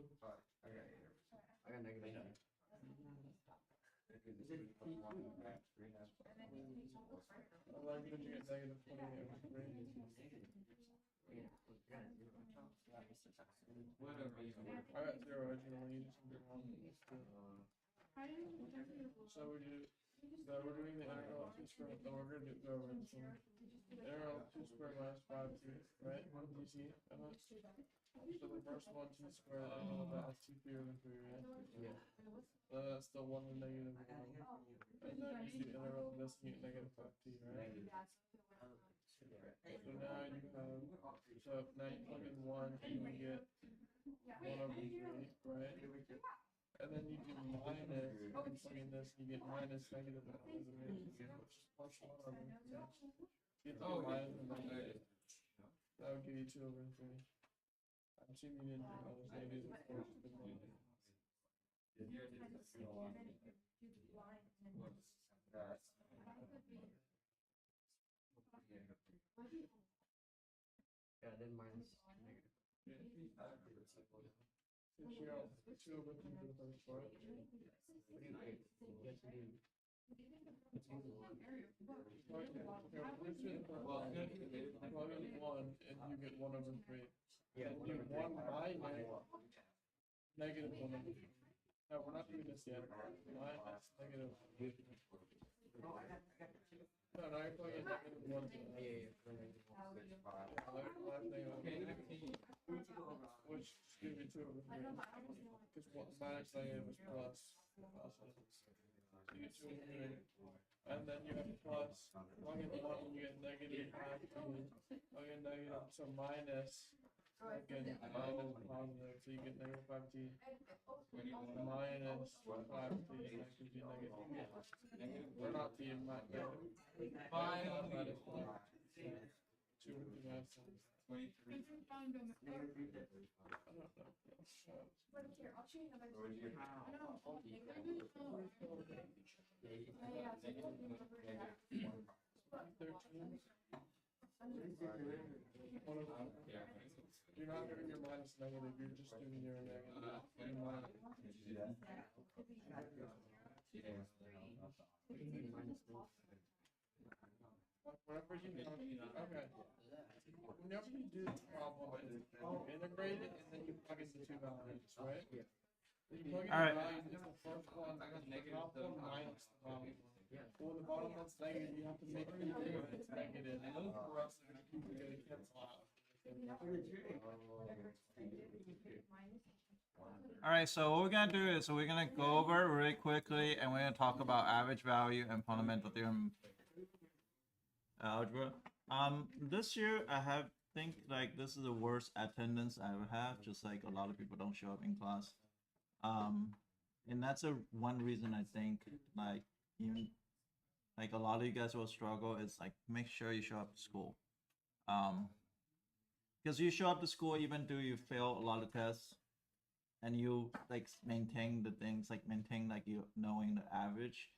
I got negative. Why did you get negative 28 over 3? I got 0 originally, you just did 1. So we're doing the integral of 2 squared, then we're going to go over this one. Integral of 2 squared minus 5t, right? DC. So the first one, 2 squared, and all that has 2 3 over 3, right? Yeah. That's still 1 and negative 1. And then you do integral of this, you get negative 5t, right? So now you have, so now you plug in 1 and you get 1 over 3, right? And then you do minus, you plug in this, you get minus negative 1 over 3, which is plus 1 over 3. You get the minus and negative. That would give you 2 over 3. I'm assuming you didn't do minus negative, of course, you did minus. Yeah, then minus negative. It's your 2 over 3 for the first part. What do you think? You have to do. Plug in 1 and you get 1 over 3. Yeah, And do 1 minus negative 1 over 3. No, we're not doing this yet. Minus negative. No, now you're plugging negative 1 to that. Which gives you 2 over 3. Because minus negative is plus. So you get 2 over 3. And then you have plus, plug in 1 and you get negative 5t. Plug in negative, so minus, again, minus positive, so you get negative 5t. Minus 5t, that gives you negative. Or not t, negative. Minus 2 would be minus 1. I don't You're not doing your minus negative, you're just doing your negative. Whenever you okay. Whenever you do this problem, you integrate it and then you plug in the 2 values, right? Yeah. You plug in the values, it's the first one, the top one minus the bottom one. For the bottom that's negative, you have to make sure it's negative. And those for us are going to keep it cancel out. Alright, so what we're going to do is we're going to go over really quickly and we're going to talk about average value and fundamental theorem algebra. This year I think like this is the worst attendance I ever have, just like a lot of people don't show up in class. And that's one reason I think like even like a lot of you guys will struggle is like make sure you show up to school. Because you show up to school even though you fail a lot of tests and you like maintain the things like you knowing the average,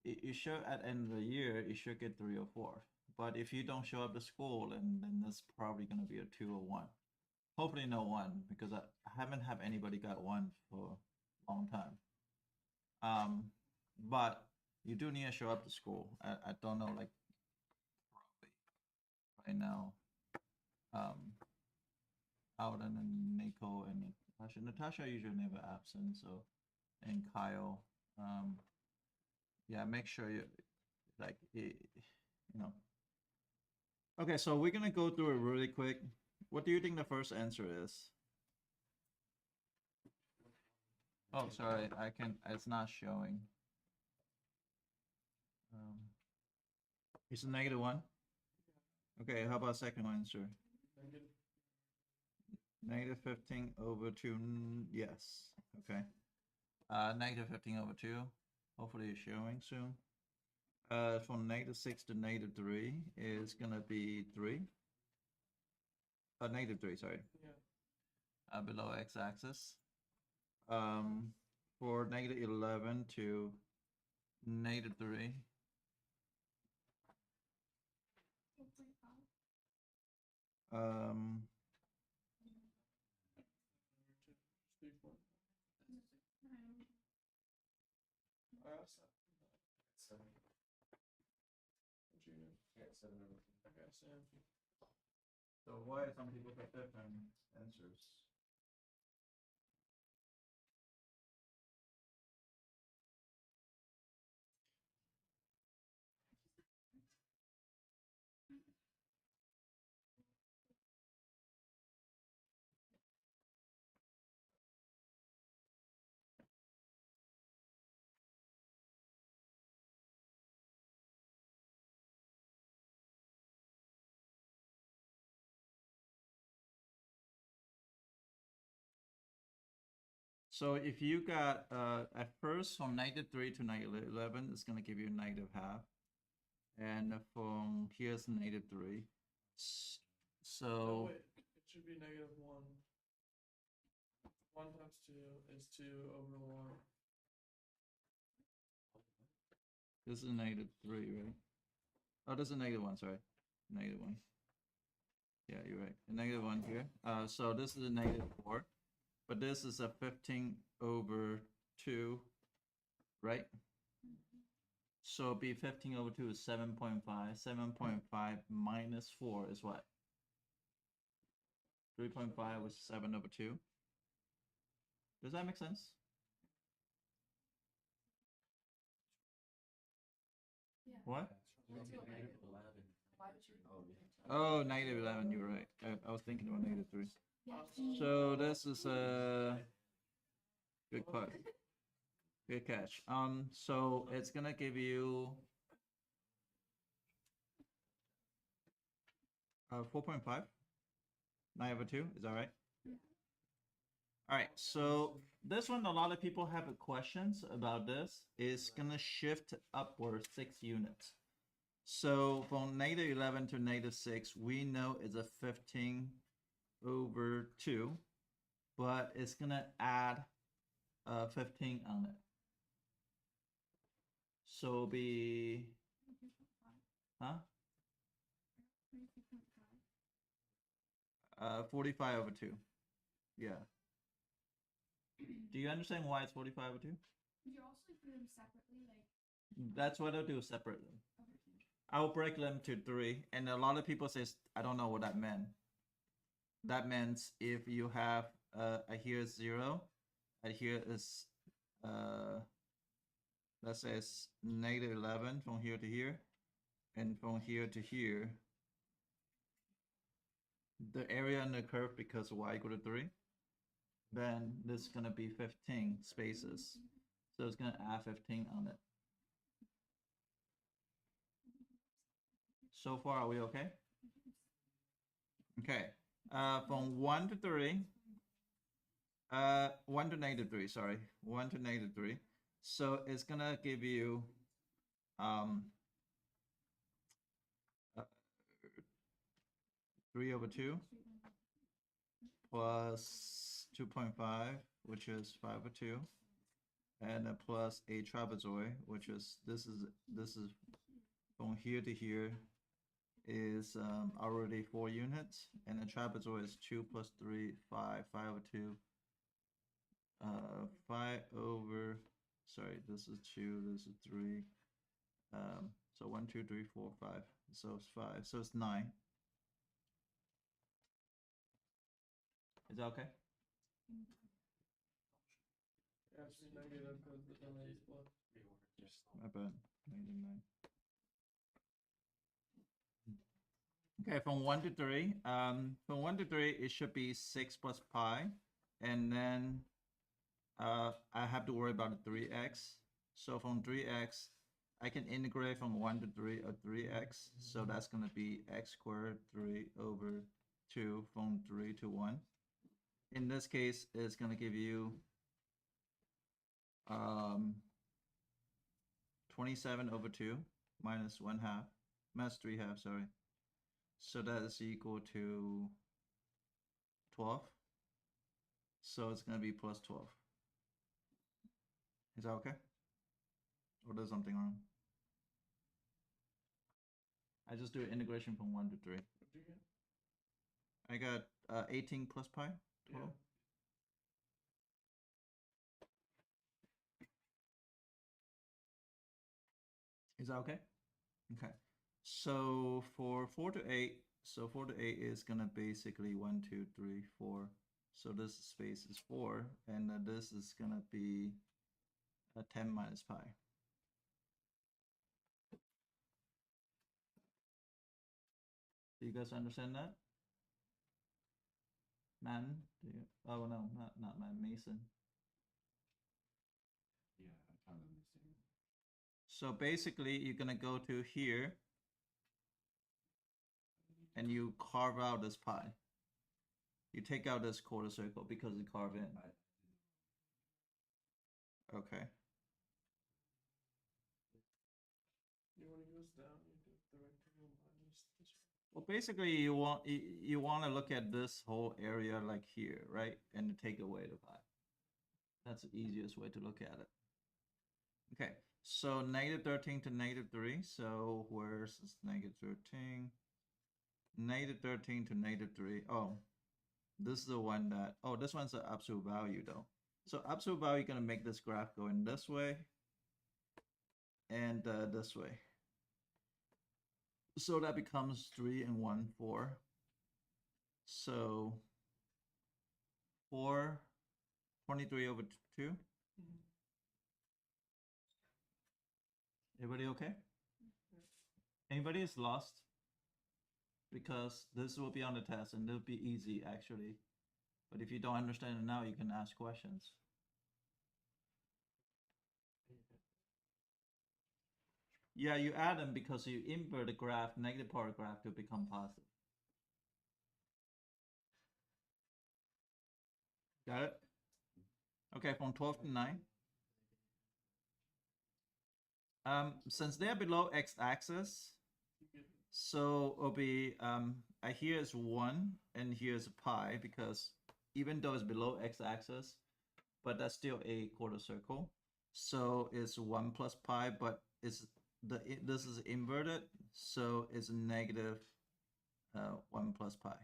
you should at the end of the year you should get 3 or 4. But if you don't show up to school, then that's probably gonna be a 2 or 1. Hopefully no 1, because I haven't had anybody got 1 for a long time. But you do need to show up to school. I don't know, like probably right now. Alden and Nico and Natasha usually never absent, so, and Kyle. Yeah, make sure you like Okay, so we're gonna go through it really quick. What do you think the first answer is? Oh, sorry, it's not showing. It's a -1. Okay, how about second answer? -15 over 2. Yes. Okay. -15 over 2. Hopefully it's showing soon. From -6 to -3 is gonna be 3. -3, sorry. Yeah. Below x-axis. For -11 to -3. I asked that. Seven. What you do? Yeah, 7 over. Okay, Sam. So why some people get different answers? So if you got at first from -3 to -11, it's gonna give you -half, and from here's -3. So Oh, wait, it should be -1. 1 times 2 is 2 over 1. this is -3, right? Oh, this is -1. Sorry, -1. Yeah, you're right. A -1 here. So this is a -4, but this is a 15 over 2, right? So it'd be 15 over 2 is 7.5. 7.5 minus 4 is what? 3.5 was 7 over 2. Does that make sense? Yeah. What? Let's go Negative negative. 11. Why would you? Oh, yeah. Oh, -11. You were right. I was thinking about -3. Yeah. So this is a good cut. Good catch. So it's gonna give you 4.5. 9 over 2. Is that right? All right. So this one, a lot of people have questions about this. It's gonna shift upward 6 units. So from -11 to -6, we know it's a 15 over 2, but it's gonna add 15 on it. So it'll be, huh? 45 over 2. Yeah. Do you understand why it's 45 over 2? Could you also do them separately, like That's what I'll do separately. over here? I'll break them to 3, and a lot of people says I don't know what that meant. That means if you have a here is 0, and here is let's say it's -11 from here to here, and from here to here, the area in the curve because y equal to 3, then this is gonna be 15 spaces. So it's gonna add 15 on it. So far, are we okay? Okay. From 1 to 3. 1 to -3, sorry. 1 to -3. So it's gonna give you 3 over 2 plus 2.5, which is 5 over 2, and plus a trapezoid, which is this is from here to here is already 4 units, and the trapezoid is 2 plus 3, 5, 5 over 2, 5 over, sorry, this is 2, this is 3, so 1, 2, 3, 4, 5, so it's 5, so it's 9. Is that okay? Yeah, it should be negative because the domain is split. My bad. -9. Okay, from 1 to 3. From 1 to 3, it should be 6 plus pi, and then I have to worry about the 3x. So from 3x, I can integrate from 1 to 3 of 3x. So that's gonna be x squared 3 over 2 from 3 to 1. In this case, it's gonna give you 27 over 2 minus 1/2, minus 3/2, sorry. So that is equal to 12. So it's going to be plus 12. Is that okay? Or there's something wrong? I just do integration from 1 to 3. What do you get? I got 18 plus pi total. Is that okay? Okay. So for 4 to 8, so 4 to 8 is gonna basically 1, 2, 3, 4. So this space is 4, and this is gonna be 10 minus pi. Do you guys understand that? Man, do you? Oh no, not man, Mason. Yeah, I kind of understand. So basically, you're gonna go to here, and you carve out this pi. You take out this quarter circle because you carve in. Okay. You want to go down, you do the rectangle minus this. Well, basically, you want to look at this whole area like here, right? And take away the pi. That's the easiest way to look at it. Okay, so negative 13 to negative 3. So where's this negative 13? Negative 13 to negative 3. Oh, this is the one that, oh, this one's the absolute value though. So absolute value, you're going to make this graph go in this way and this way. So that becomes 3 and 1, 4. So 4, 23 over 2. Everybody okay? Anybody is lost? Because this will be on the test and it'll be easy actually. But if you don't understand it now, you can ask questions. Yeah, you add them because you invert the graph, negative part graph to become positive. Got it? Okay, from 12 to 9. Since they're below x-axis, so it'll be here is 1 and here's pi because even though it's below x-axis, but that's still a quarter circle. So it's 1 plus pi, but it's this is inverted, so it's negative 1 plus pi.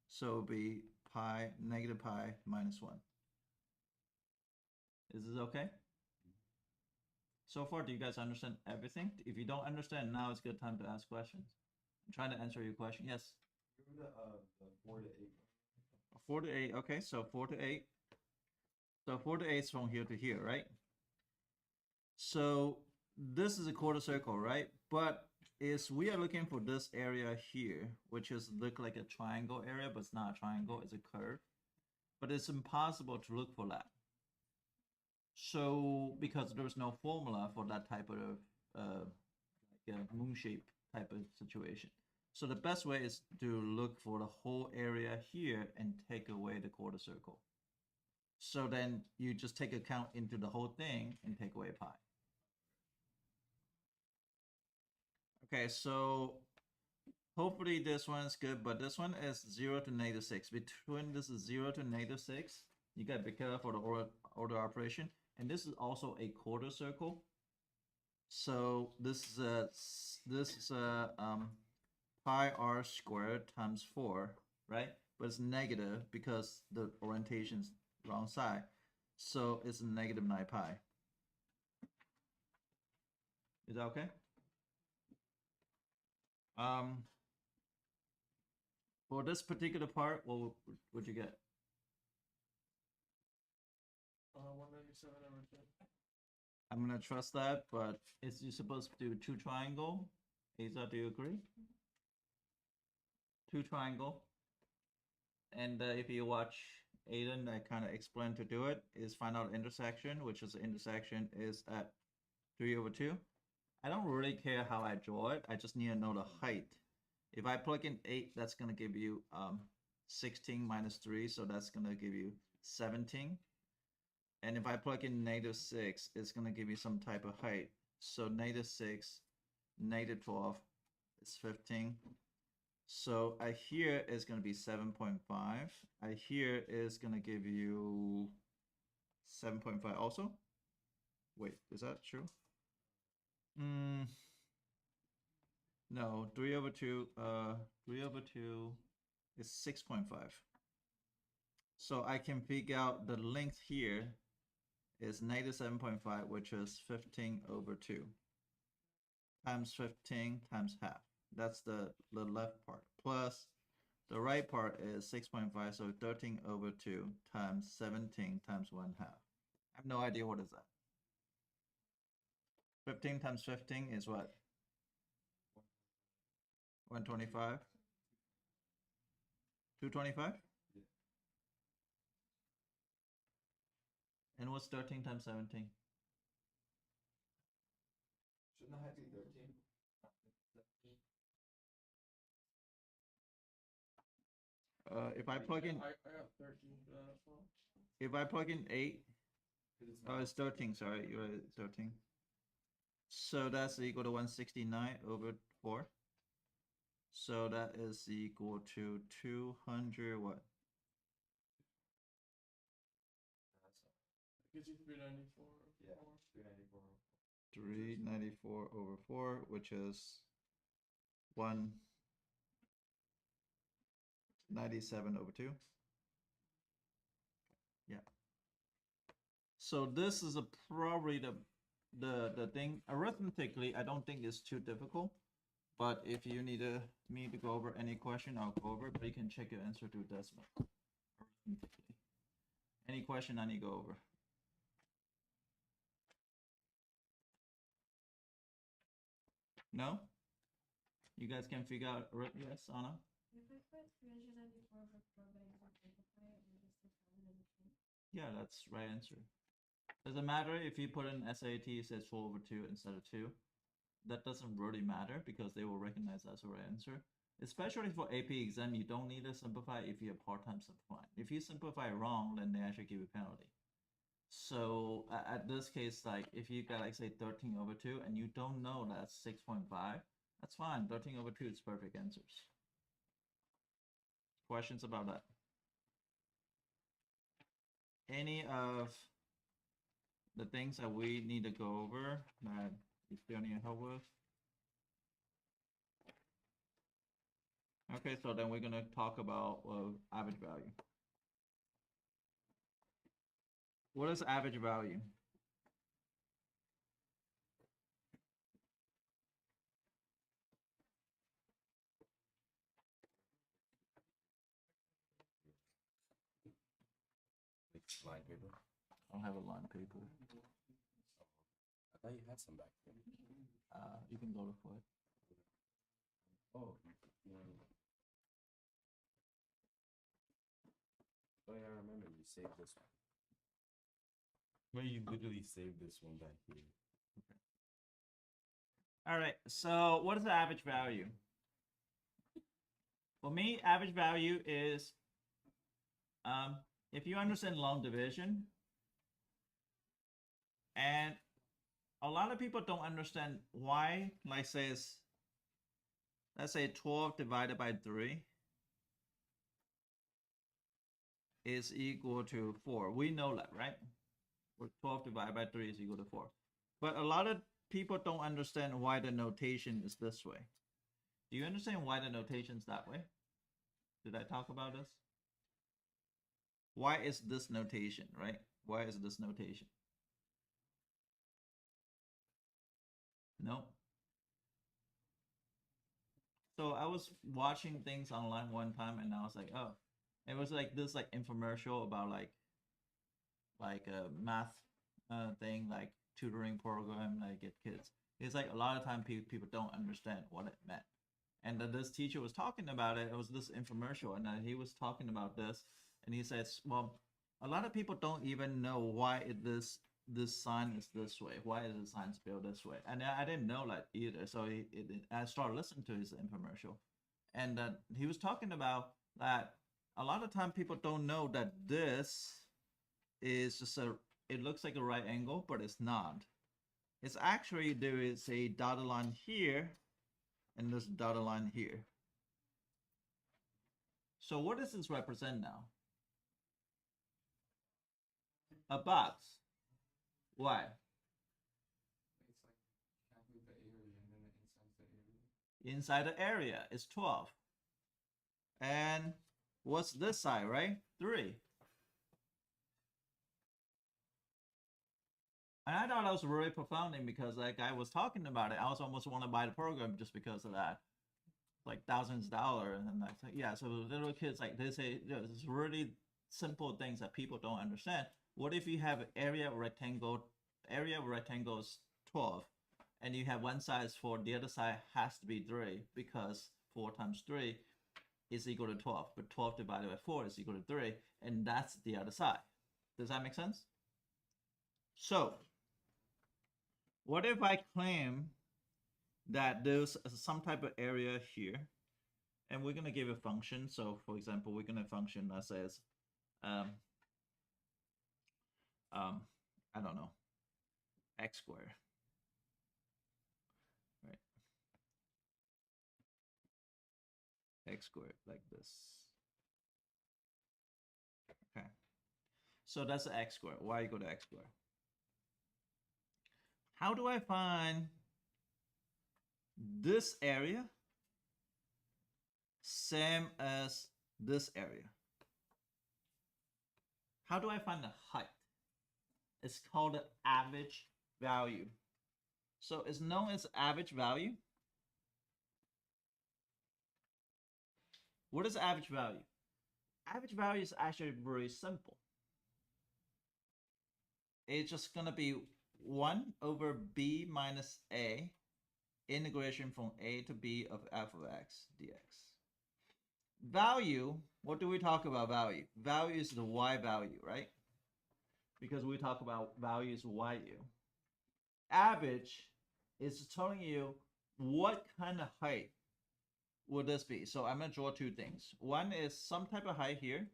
So it'll be pi, negative pi minus 1. Is this okay? So far, do you guys understand everything? If you don't understand, now it's a good time to ask questions. I'm trying to answer your question. Yes? The 4 to 8. 4 to 8, okay, so 4 to 8. So 4 to 8 is from here to here, right? So this is a quarter circle, right? But we are looking for this area here, which is look like a triangle area, but it's not a triangle, it's a curve. But it's impossible to look for that. So because there's no formula for that type of like a moon shape type of situation. So the best way is to look for the whole area here and take away the quarter circle. So then you just take a count into the whole thing and take away pi. Okay, so hopefully this one is good, but this one is 0 to negative 6. Between this is 0 to negative 6, you got to be careful for the order operation. And this is also a quarter circle. So this is pi r squared times 4, right? But it's negative because the orientation's wrong side. So it's negative 9 pi. Is that okay? For this particular part, what would you get? 197 over 10. I'm gonna trust that, but you're supposed to do 2 triangle. Asa, do you agree? 2 triangle. And if you watch Aiden, I kind of explained to do it, is find out intersection, which is the intersection is at 3 over 2. I don't really care how I draw it. I just need to know the height. If I plug in 8, that's gonna give you 16 minus 3, so that's gonna give you 17. And if I plug in negative 6, it's going to give you some type of height. So negative 6, negative 12 is 15. So I here is going to be 7.5. I here is going to give you 7.5 also. Wait, is that true? No, 3 over 2 is 6.5. So I can figure out the length here is negative 7.5, which is 15 over 2. times 15 times half. That's the left part. Plus the right part is 6.5, so 13 over 2 times 17 times 1 half. I have no idea what is that. 15 times 15 is what? 125? 225? Yeah. And what's 13 times 17? Shouldn't that be 13? If I plug in, I got 13 for that as well. if I plug in 8, 'Cause it's oh, not- it's 13, sorry, you're right, it's 13. So that's equal to 169 over 4. So that is equal to 200 what? It gives you 394. Yeah, 394. 394 over 4, which is 197 over 2. Yeah. So this is probably the thing. Arithmetically, I don't think it's too difficult. But if you need me to go over any question, I'll go over it. But you can check your answer through decimal. Arithmetically. Any question I need to go over? No? You guys can figure out, yes, Anna? If I put 394 over 4, but I can simplify it, and just take 192. Yeah, that's right answer. Doesn't matter if you put in SAT, it says 4 over 2 instead of 2. That doesn't really matter because they will recognize that's the right answer. Especially for AP exam, you don't need to simplify if you have hard time simplifying. If you simplify wrong, then they actually give you a penalty. So at this case, like if you got like say 13 over 2 and you don't know that's 6.5, that's fine. 13 over 2 is perfect answers. Questions about that? Any of the things that we need to go over that you still need help with? Okay, so then we're gonna talk about average value. What is average value? Like line paper. I don't have a line paper. I thought you had some back there. You can go look for it. Oh, oh yeah, I remember you saved this one. Well, you literally saved this one back here. All right, so what is the average value? For me, average value is, if you understand long division, and a lot of people don't understand why, like says, let's say 12 divided by 3 is equal to 4. We know that, right? 12 divided by 3 is equal to 4. But a lot of people don't understand why the notation is this way. Do you understand why the notation is that way? Did I talk about this? Why is this notation, right? Why is this notation? No. So I was watching things online one time and I was like, oh, it was like this like infomercial about like a math thing, like tutoring program, like get kids. It's like a lot of time people don't understand what it meant. And then this teacher was talking about it. It was this infomercial, and he was talking about this, and he says, "Well, a lot of people don't even know why this sign is this way. Why is the sign spelled this way?" And I didn't know that either. So I started listening to his infomercial, and he was talking about that a lot of time people don't know that this is just it looks like a right angle, but it's not. It's actually, there is a dotted line here and this dotted line here. So what does this represent now? A box. Why? It's like calculate the area and then the area. Inside the area is 12. And what's this side, right? 3. And I thought that was really profounding because that guy was talking about it. I was almost want to buy the program just because of that. Like thousands of dollars. And I like, yeah, so little kids, like they say, it's really simple things that people don't understand. What if you have area of rectangle is 12, and you have one side is 4, the other side has to be 3 because 4 times 3 is equal to 12, but 12 divided by 4 is equal to 3, and that's the other side. Does that make sense? So, what if I claim that there's some type of area here, and we're gonna give a function. So, for example, we're gonna function that says, I don't know, x squared, right? X squared like this. Okay. So that's x squared. Y equal to x squared. How do I find this area same as this area? How do I find the height? It's called the average value. So it's known as average value. What is average value? Average value is actually very simple. It's just gonna be 1 over b minus a integration from a to b of f of x dx. Value, what do we talk about value? Value is the y value, right? Because we talk about value is yu. Average is telling you what kind of height would this be. So I'm going to draw 2 things. One is some type of height here.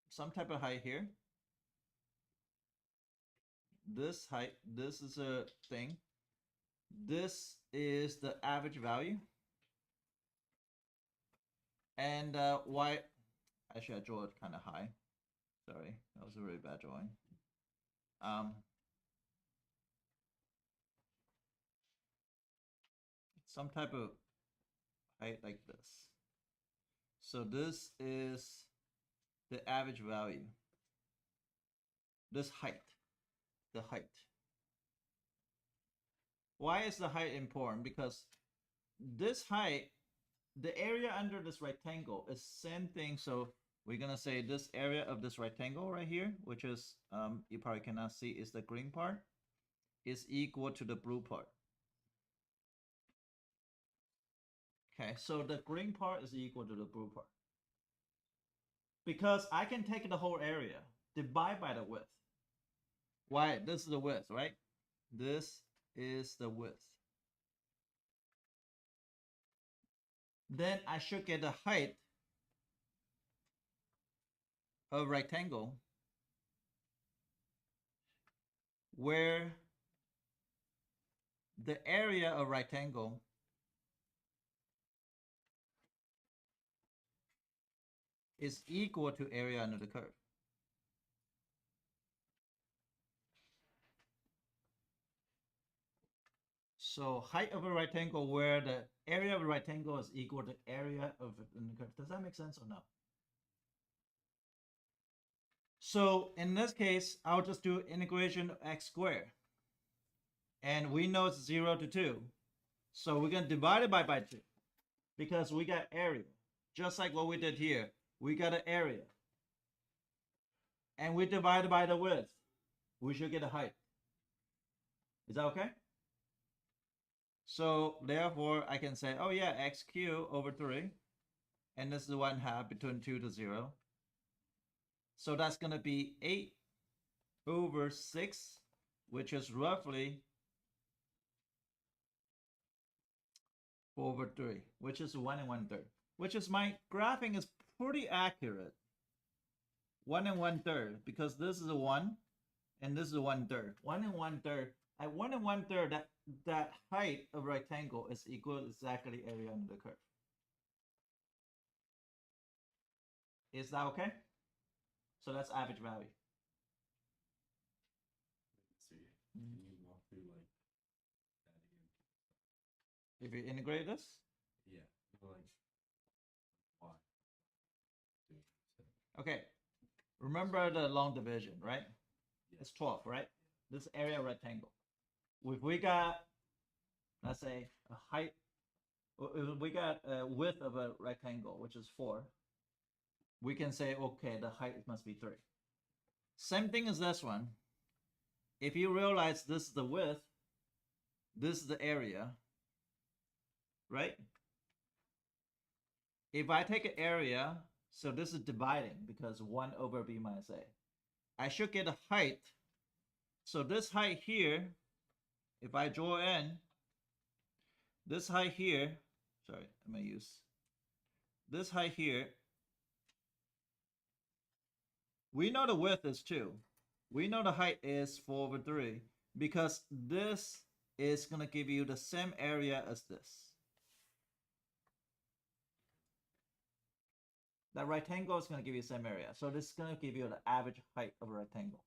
Some type of height here. This height, this is a thing. This is the average value. And y, actually I draw it kind of high. Sorry, that was a really bad drawing. Some type of height like this. So this is the average value. This height, the height. Why is the height important? Because this height, the area under this rectangle is same thing. So we're gonna say this area of this rectangle right here, which is you probably cannot see, is the green part, is equal to the blue part. Okay, so the green part is equal to the blue part. Because I can take the whole area, divide by the width. Why? This is the width, right? This is the width. Then I should get the height of rectangle where the area of rectangle is equal to area under the curve. So height of a rectangle where the area of a rectangle is equal to area of the curve. Does that make sense or no? So in this case, I'll just do integration of x squared. And we know it's 0 to 2. So we're going to divide it by 2 because we got area. Just like what we did here. We got an area. And we divide it by the width. We should get a height. Is that okay? So therefore, I can say, oh yeah, x cubed over 3. And this is 1/2 between 2 to 0. So that's going to be 8 over 6, which is roughly 4 over 3, which is 1 1/3. Which is my graphing is pretty accurate. 1 1/3, because this is a 1 and this is a 1/3. 1 1/3. At 1 1/3, that height of rectangle is equal exactly area under the curve. Is that okay? So that's average value. So can you walk through like that again? If you integrate this, Yeah. Like why? okay. Remember the long division, right? Yeah. It's 12, right? this area rectangle. If we got, let's say, a height, if we got a width of a rectangle, which is 4, we can say, okay, the height must be 3. Same thing as this one. If you realize this is the width, this is the area, right? If I take an area, so this is dividing because 1 over b minus a. I should get a height. So this height here, if I draw in, this height here, sorry, I'm gonna use this height here. We know the width is 2. We know the height is 4 over 3 because this is gonna give you the same area as this. That rectangle is going to give you the same area. So this is going to give you the average height of a rectangle.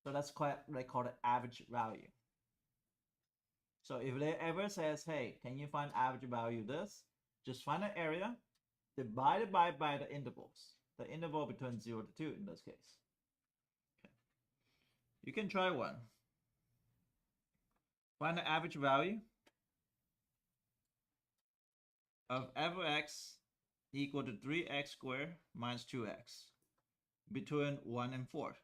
So that's quite what they call the average value. So if they ever says, hey, can you find average value of this? Just find an area, divide it by the intervals. The interval between 0 to 2 in this case. Okay. You can try one. Find the average value of f of x equal to 3x squared minus 2x between 1 and 4.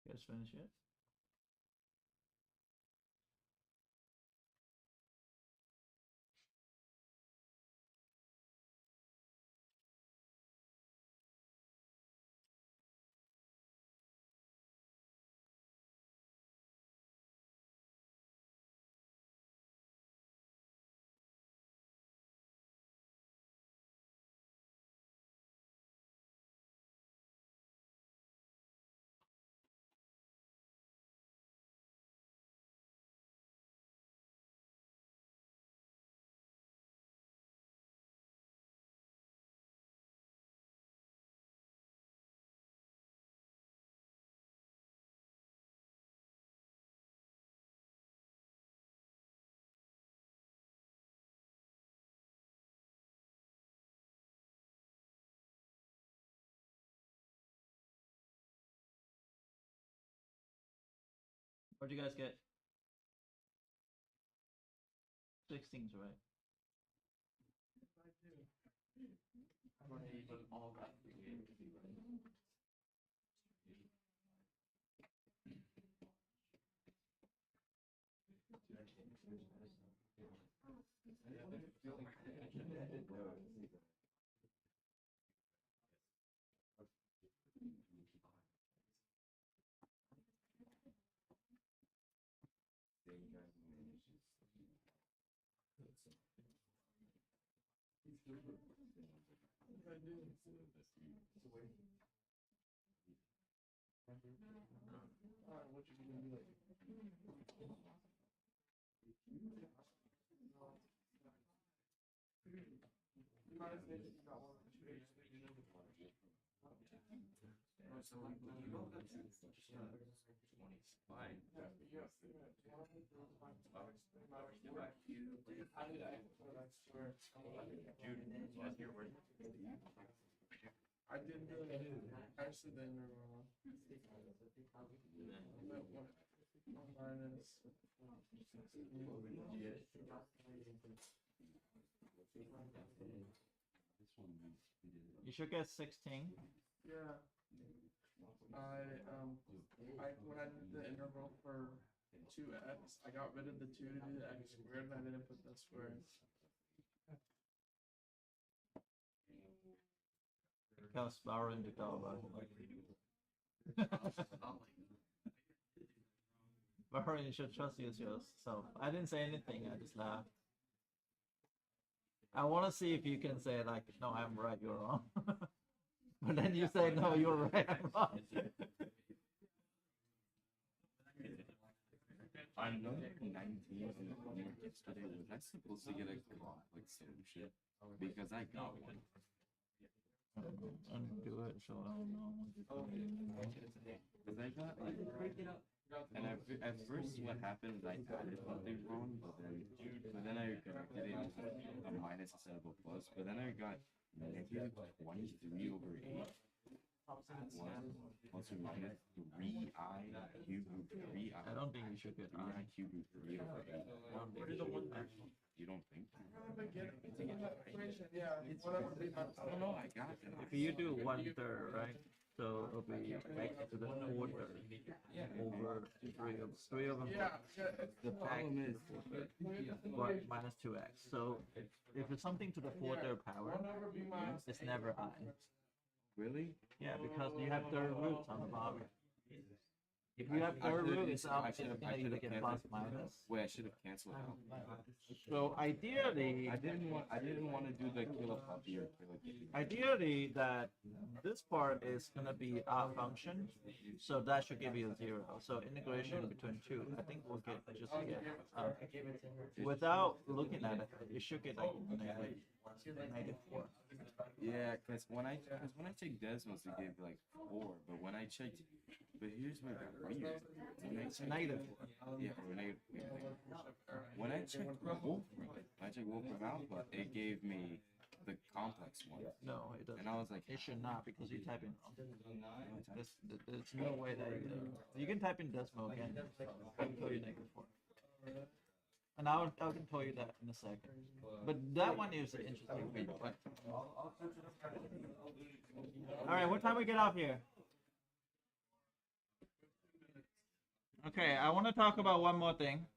You guys finish it? What'd you guys get? 16's right. I've already done all that. I do. Alright, what you gonna do? I did the actually the integral one. That one minus. You should get 16. Yeah. When I did the integral for 2x, I got rid of the 2 to do the x squared, and I didn't put the square. Because borrowing the dollar. Borrowing, you should trust yourself. I didn't say anything, I just laughed. I want to see if you can say like, no, I'm right, you're wrong. But then you say, no, you're right, I'm wrong. On number 19 in the homework yesterday, was I supposed to get a complex solution? Because I got one. Undo it, so I don't know. Because I got like, and at first what happened is I added something wrong, but then I corrected it a minus instead of a plus, but then I got negative 23 over 8. Plus or minus 3i cubed root 3i. I don't think you should get 3i cubed root 3 over 8. You don't think? Yeah, I don't know, I got it. If you do 1/3, right? So it'll be x to the 4/3 over 3 of them. Yeah. The problem is, What minus 2x. So if it's something to the 4/3 power, it's never I. really? Yeah, because you have third roots on the bottom. If you have third roots, I it's should have gonna either get plus minus. Wait, I should have canceled out. So ideally, I didn't want to do the kilocopy or kilocopy. ideally that this part is gonna be our function, so that should give you a 0. So integration between 2, I think we'll get without looking at it, you should get like negative 4. Yeah, because when I checked Desmos, it gave like 4, but when I checked, but here's what got weird. When I checked, Negative 4. yeah, or negative. When I checked Wolfram Alpha, it gave me the complex one. No, it doesn't. And I was like, It should not because you type in wrong. There's no way that you can type in decimal again. I can tell you negative 4. And I can tell you that in a second. But that one is an interesting thing. But... All right, what time we get off here? Okay, I want to talk about one more thing.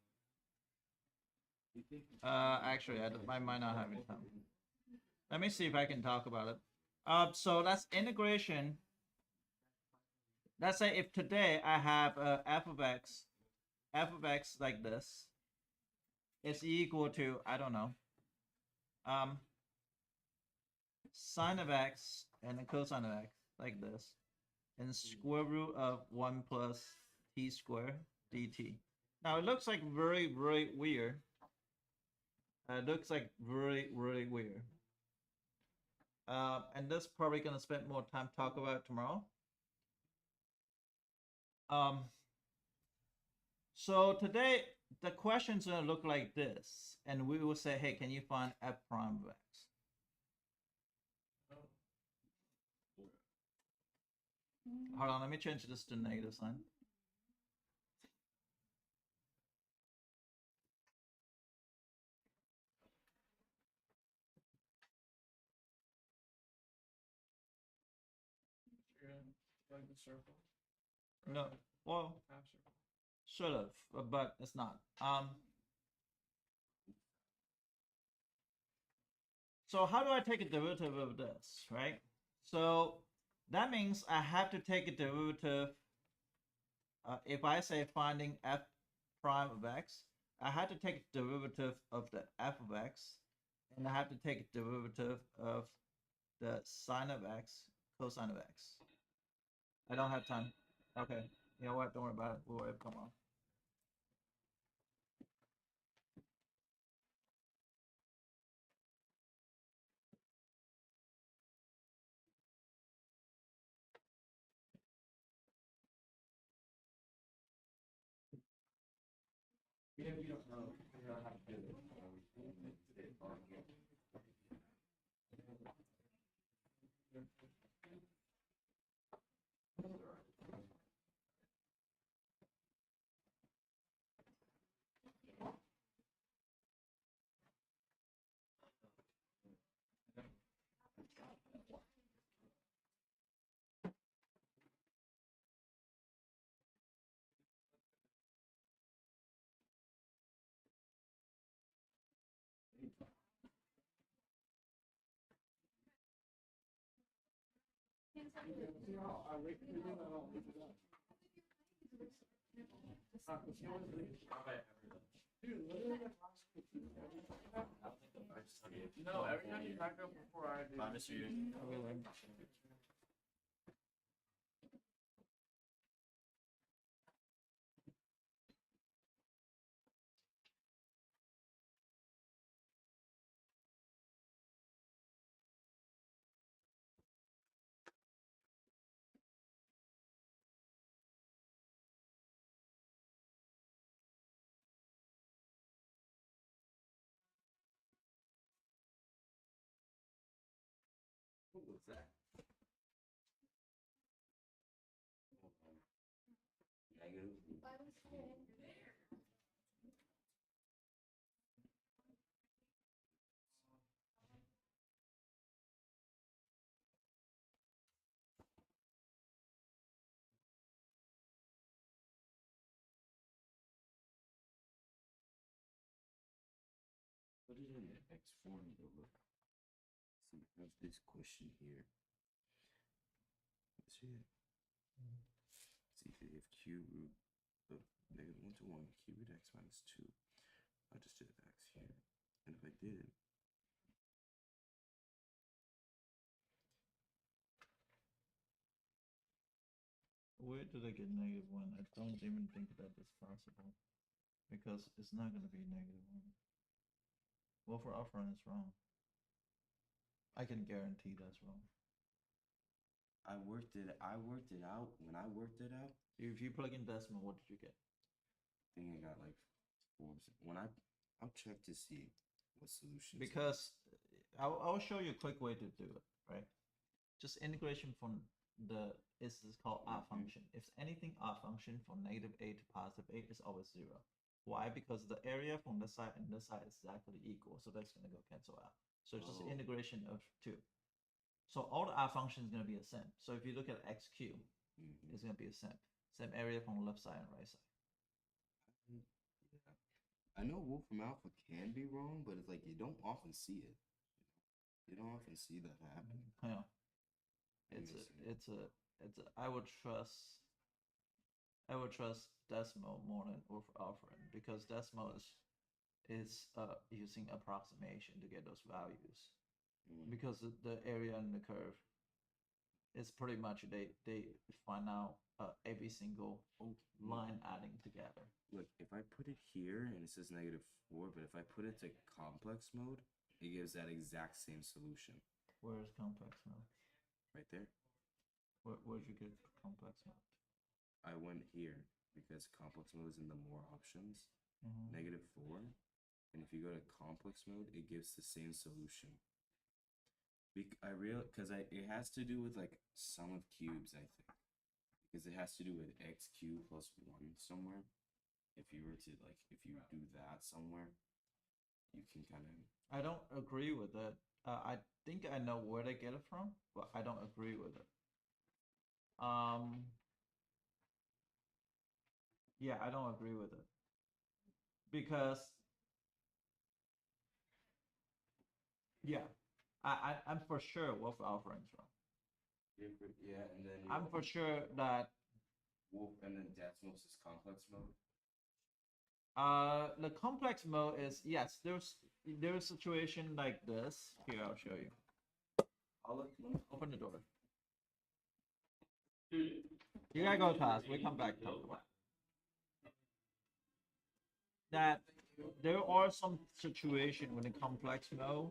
Actually, I might not have any time. Let me see if I can talk about it. So that's integration. Let's say if today I have f of x like this, it's equal to, I don't know, sine of x and the cosine of x like this, and square root of 1 plus t squared dt. Now it looks like very, very weird. It looks like really, really weird. And this probably gonna spend more time talk about it tomorrow. So today the question's gonna look like this, and we will say, hey, can you find f prime of x? Hold on, let me change this to negative sign. Like the circle. No, well, Half circle. sort of, but it's not. So how do I take a derivative of this, right? So that means I have to take a derivative. If I say finding f prime of x, I had to take a derivative of the f of x and I have to take derivative of the sine of x, cosine of x. I don't have time. Okay, you know what? Don't worry about it. We'll come on. Yeah, we don't know. We don't have to do it. See how I rate it in, I don't leave it up. Dude, literally like last week, no, every time you back up before I do. Promise you. What was that? Negative. Put it in the X formula. Look. See, I have this question here. Let's see it. See, if cube root of negative 1 to 1, cube root x minus 2. I just did x here. And if I did, Where did I get -1? I don't even think that is possible. Because it's not going to be -1. Well, for Alpha is wrong. I can guarantee that's wrong. I worked it out. When I worked it out, If you plug in decimal, what did you get? I think I got like 4%. When I'll check to see what solutions. Because I'll show you a quick way to do it, right? Just integration from this is called R function. If anything R function from -a to +a is always 0. Why? Because the area from this side and this side is exactly equal, so that's gonna go cancel out. So it's just integration of 2. So all the R function is gonna be the same. So if you look at x cubed, it's gonna be the same. Same area from the left side and right side. Yeah. I know Wolfram Alpha can be wrong, but it's like you don't often see it. You don't often see that happen. Yeah. I would trust decimal more than offering because decimal is using approximation to get those values. Because the area in the curve is pretty much they find out every single line adding together. Look, if I put it here and it says -4, but if I put it to complex mode, it gives that exact same solution. Where is complex mode? Right there. Where'd you get complex mode? I went here because complex mode is in the more options. -4. And if you go to complex mode, it gives the same solution. It has to do with like sum of cubes, I think. Because it has to do with x cubed plus 1 somewhere. If you were to if you do that somewhere, you can kind of. I don't agree with it. I think I know where they get it from, but I don't agree with it. Yeah, I don't agree with it because I'm for sure Wolf Alpha is wrong. Yeah, and then I'm for sure that Wolf and then Decimals is complex mode. the complex mode is yes. There's there's a situation like this. Here, I'll show you. Open the door. You gotta go class. We come back talk about it. That there are some situation when it complex mode,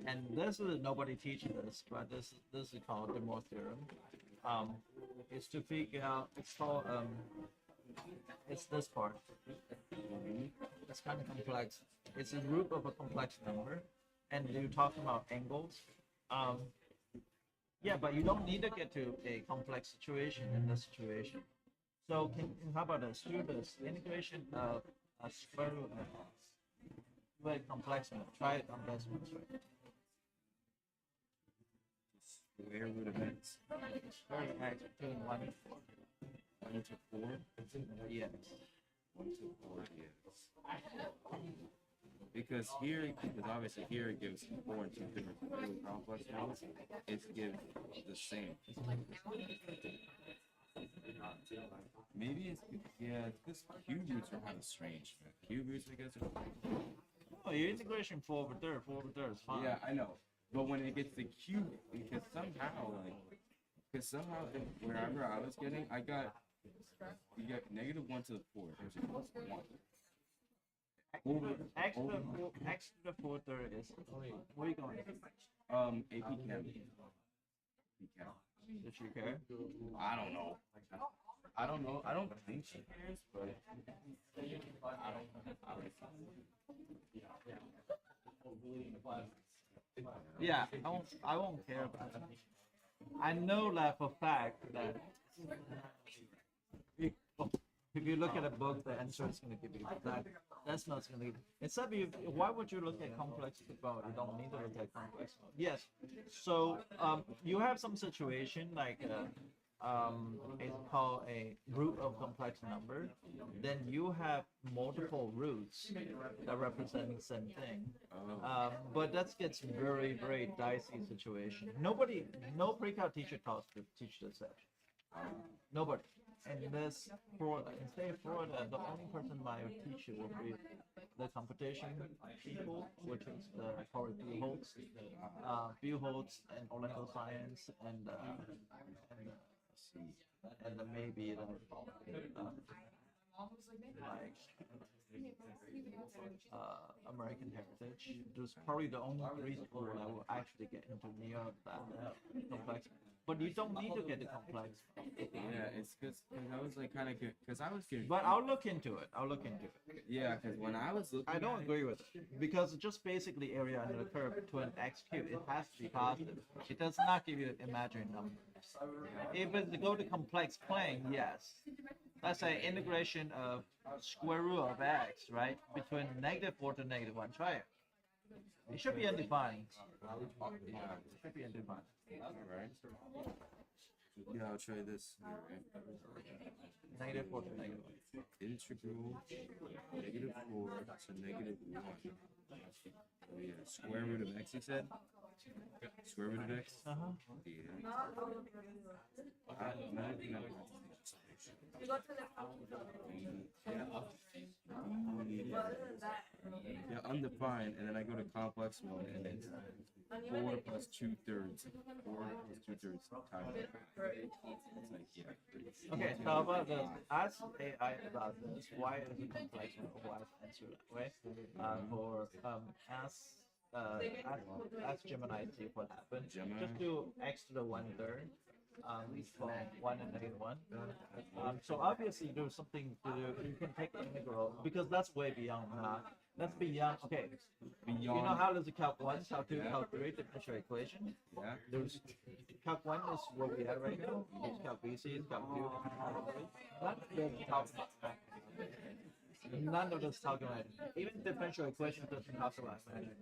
and this is nobody teaching this, but this is called the Moore theorem. Is to figure out. It's called it's this part. It's kind of complex. It's a root of a complex number, and you're talking about angles. Yeah, but you don't need to get to a complex situation in this situation. So how about this? Do this integration of a square root of x. Very complex one. Try it on this one. Square root of x. Square root of x between 1 and 4. 1 to 4. Yes. 1 to 4, yes. Because obviously here it gives 4 and 2 different really complex ones. It gives the same. Maybe it's because cube roots are kind of strange. Cube roots, I guess. Oh, your integration 4 over third is fine. Yeah, I know. But when it gets to cube, because somehow wherever I was getting, you get negative 1 to the 4. There's a plus 1. X to the 4 third is where are you going? AP Chem. Does she care? I don't know. I don't think she cares, but Yeah, I won't care about it. I know that for fact that if you look at a book, the answer is going to give you that. That's not going to give. Instead, why would you look at complex mode? You don't need to look at complex mode. Yes. So you have some situation like it's called a root of complex number. Then you have multiple roots that represent the same thing. But that gets very, very dicey situation. No pre-cal teacher teach this section. Nobody. And this in state of Florida, the only person my teacher will be the competition people, which is called Buchholz and Olympical Science and maybe American Heritage. There's probably the only 3 schools that will actually get into near that complex. But you don't need to get the complex. Yeah, it's because I was like kind of because I was confused. But I'll look into it. Yeah, because when I was looking, I don't agree with it because it's just basically area under the curve to an x cube. It has to be positive. It does not give you an imaginary number. If it's go to complex plane, yes. Let's say integration of square root of x, right, between -4 to -1. Try it. It should be undefined. It should be undefined. Alright. Yeah, I'll try this. -4 to -1. Integral -4 to -1. Oh yeah, square root of x, you said? Square root of x? Uh-huh. Yeah, undefined, and then I go to complex mode, and it's 4 plus 2/3. 4 plus 2/3 times. It's like, yeah. Okay, so about this, ask AI about this. Why is it complex mode? Why is the answer that way? Ask Gemini see what happened. Gemini? Just do x to the 1/3. From 1 and -1. So obviously there's something to do. You can take the integral because that's way beyond that. That's beyond. Okay. Beyond. You know how there's a calc 1, calc 2, calc 3 differential equation? Yeah. There's calc 1 is where we are right now. There's calc BC, calc 2, calc 3. None of this talk about it. Even differential equation doesn't talk about it.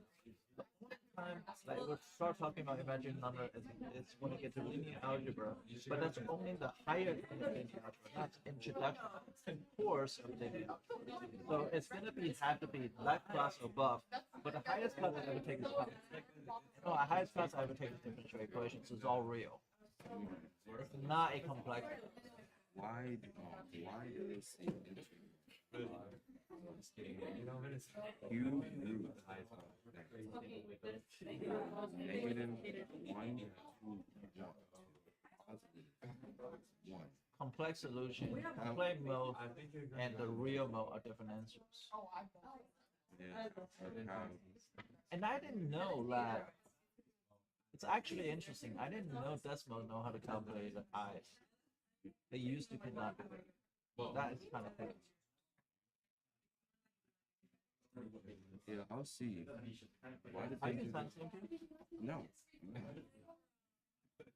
Time, like we'll start talking about imaginary number is when we get to linear algebra, but that's only the higher kind of linear algebra, that's introduction course of linear algebra. So it's gonna have to be that class above, but the highest class I ever take is the highest class I ever take is differential equations. It's all real. It's not a complex. Why is it cube root -1 to +1. Complex solution, complex mode, and the real mode are different answers. Yeah. Or how. And I didn't know that. It's actually interesting. I didn't know Desmos know how to calculate the eyes. They used to cannot do it. That is kind of cool. Yeah, I'll see. Why did I they can do sign this? something. No.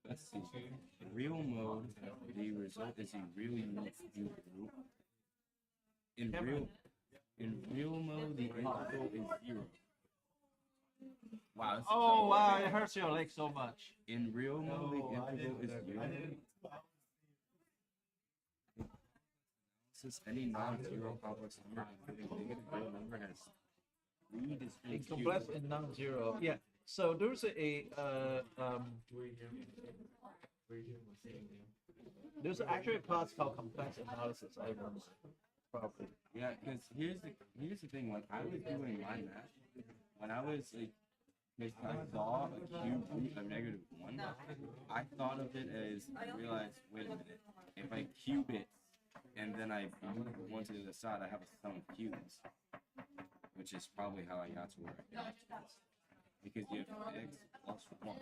Let's see. In real mode, the result is a really new group. In real mode, the integral is 0. Wow. Oh wow, it hurts your leg so much. In real mode, the integral is 0. Since any non-zero complex number, including negative real number, has 3 distinct Complex qubits. and non-zero. Yeah. So there's there's actually a class called complex analysis. I remember probably. Yeah, because here's the thing. When I was doing my math, when I was like, if I saw a cube root of -1, I thought of it as, I realized, wait a minute, if I cube it and then I move one to the other side, I have a sum of cubes, which is probably how I got to where I got to. Because you have x plus 1,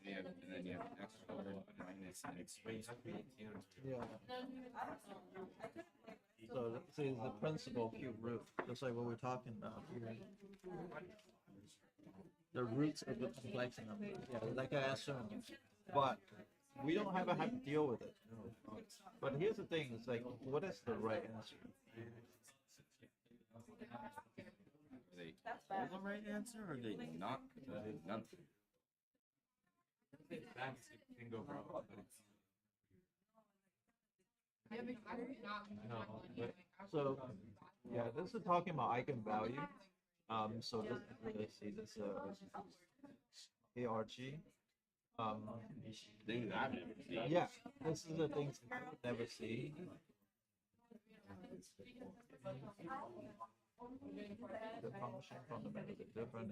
and then you have x squared minus x raised to 1. Yeah. So this is the principal cube root, just like what we're talking about here. The roots of the complex number. Yeah, like I assumed. But we don't ever have to deal with it. But here's the thing, it's like, what is the right answer? Are they all the right answer, or are they not? Are they none? So, yeah, this is talking about eigenvalue. So this, let's see, this ARG. Things I've never seen. Yeah, this is the things I would never see. The function fundamental is different.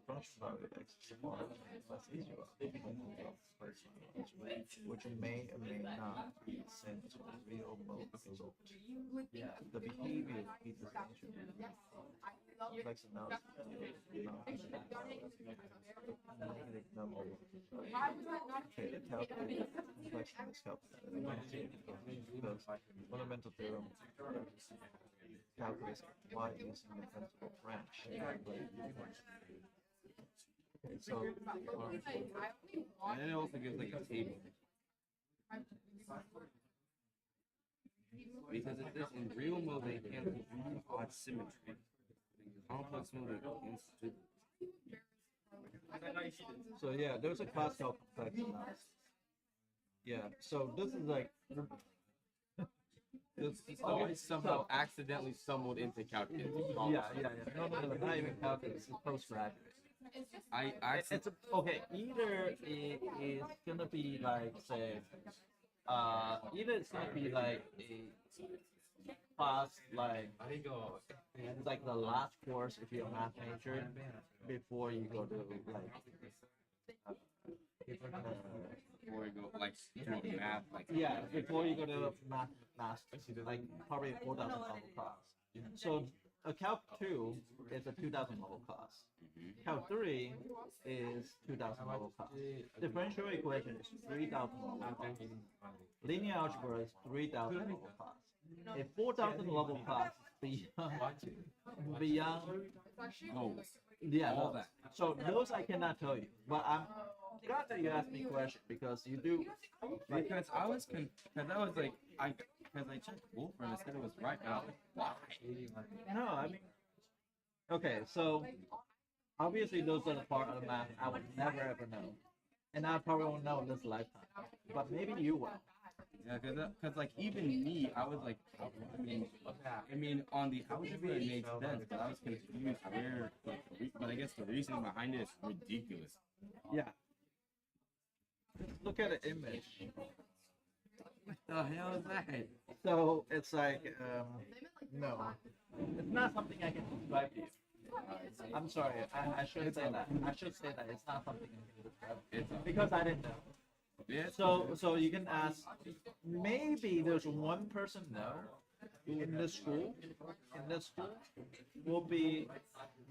Function value of x is smaller. That's easier. Which may or may not be sent to the real mode result. The behavior is the same. Complex analysis negative number. Okay, the calculated complexity is calculated because fundamental theorem calculates y using the principal branch. Okay, so And it also gives like a table. Because if this in real mode they cancel odd symmetry. Complex mode it cancels. So yeah, there's a class called complex analysis. Yeah, so this is like this is Always somehow accidentally stumbled into calculus. yeah. No, not even calculus. It's postgraduate. It's okay. Either it is gonna be like say, either it's gonna be like a class like the last course if you're a math major before you go to like Before we go like to math, like yeah, before you go to math master, like probably 4,000 level class. So a Calc 2 is a 2,000 level class. Calc 3 is 2,000 level class. Differential equation is 3,000 level class. Linear algebra is 3,000 level class. A 4,000 level class beyond goals. yeah, All those. that. So those I cannot tell you, but I'm glad that you asked me a question because you do. Because I was because I was like I checked Wolfram and it said it was right, and I was like, why? No, I mean, okay, so obviously those are the part of the math I would never ever know, and I probably won't know in this lifetime, but maybe you will. Yeah, because like even me, I was like, I mean, on the algebra it made sense, but I was confused where. But I guess the reason behind it is ridiculous. Yeah. Look at the image. What the hell is that? So it's like, no, it's not something I can describe to you. I'm sorry. I should say that. I should say that it's not something you can describe It's because I didn't know. yeah. So you can ask. Maybe there's one person there in this school. In this school, will be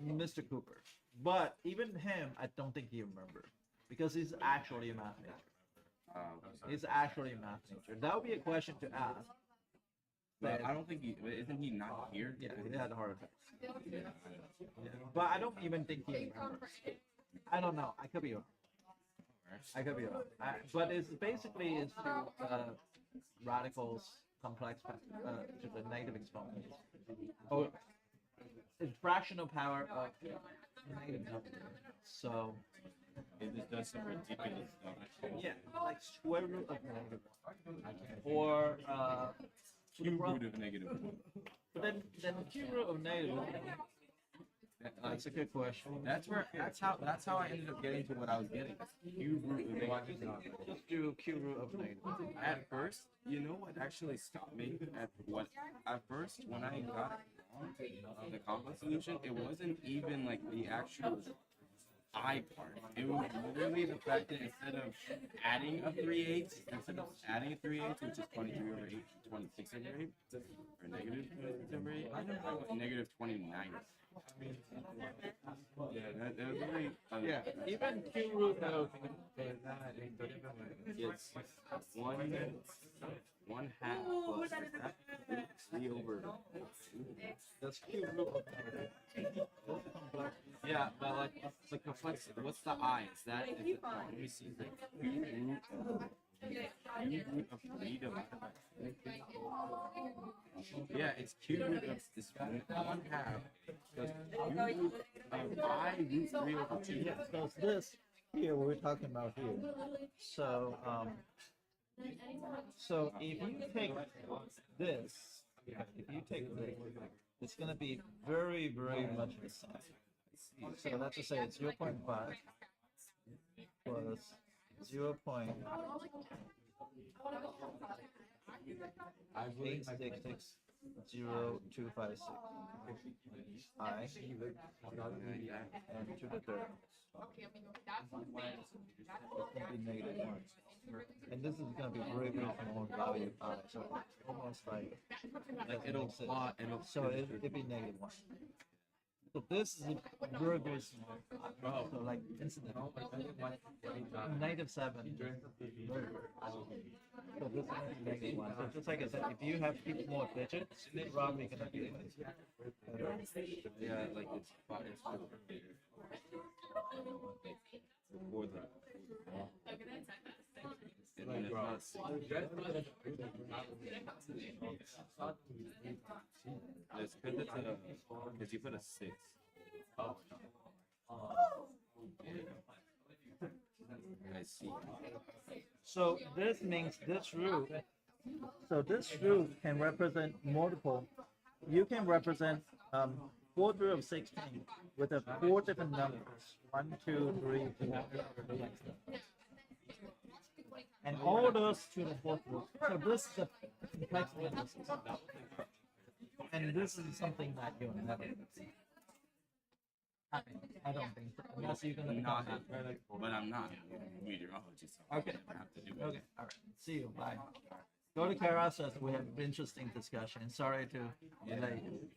Mr. Cooper. But even him, I don't think he remembered because he's actually a math major. He's actually a math major. That would be a question to ask. But I don't think isn't he not here? Yeah, he had a heart attack. Yeah. But I don't even think he remembers. I don't know. I could be wrong. I could be wrong. But it's basically it's to radicals complex to the negative exponents. Oh, it's fractional power of negative number. So It just does some ridiculous stuff. yeah, like square root of negative one, or Cube root of negative 1. but then cube root of negative one. That's a good question. That's how I ended up getting to what I was getting. Cube root of negative 1. Just do cube root of negative one. At first, you know what actually stopped me? At first, when I got the complex solution, it wasn't even like the actual I part. It was literally the fact that instead of adding a 3/8, which is 23 over 8, 26 over 8, or negative 26 over 8, I don't know what negative 29 is. Yeah, that was really Yeah, even cube root of it's one half plus that 3 over. that's cube root of negative. Yeah, but like the complex. What's the I? Is that? Let me see. Cube root of 3 divided by 3. Yeah, it's cube root of this one half. Because cube root of I root 3 over 2. Yeah, because this here we're talking about here. So so if you take this, it's gonna be very much the same. So let's just say it's 0.5 plus 0.866026 I and to the third. It's gonna be negative 1. And this is gonna be very small value I, so it's almost like It'll plot. so it'd be negative 1. So this is very small. So like incident. Negative 7. So this is negative 1. So just like I said, if you have more digits, it's probably gonna be Yeah, like it's for the. And then it's not 6. It's because you put a 6. I see. So this means this root. So this root can represent multiple. You can represent 4 root of 16 with 4 different numbers. 1, 2, 3, 4. And all those to the 4th root. So this is the complex analysis. And this is something that you'll never see. I don't think so. Unless you're gonna Not, become that. but I'm not a meteorologist. So Okay. I have to do it. Okay, all right. See you. Bye. Go to Kara says we have an interesting discussion. Sorry to delay you.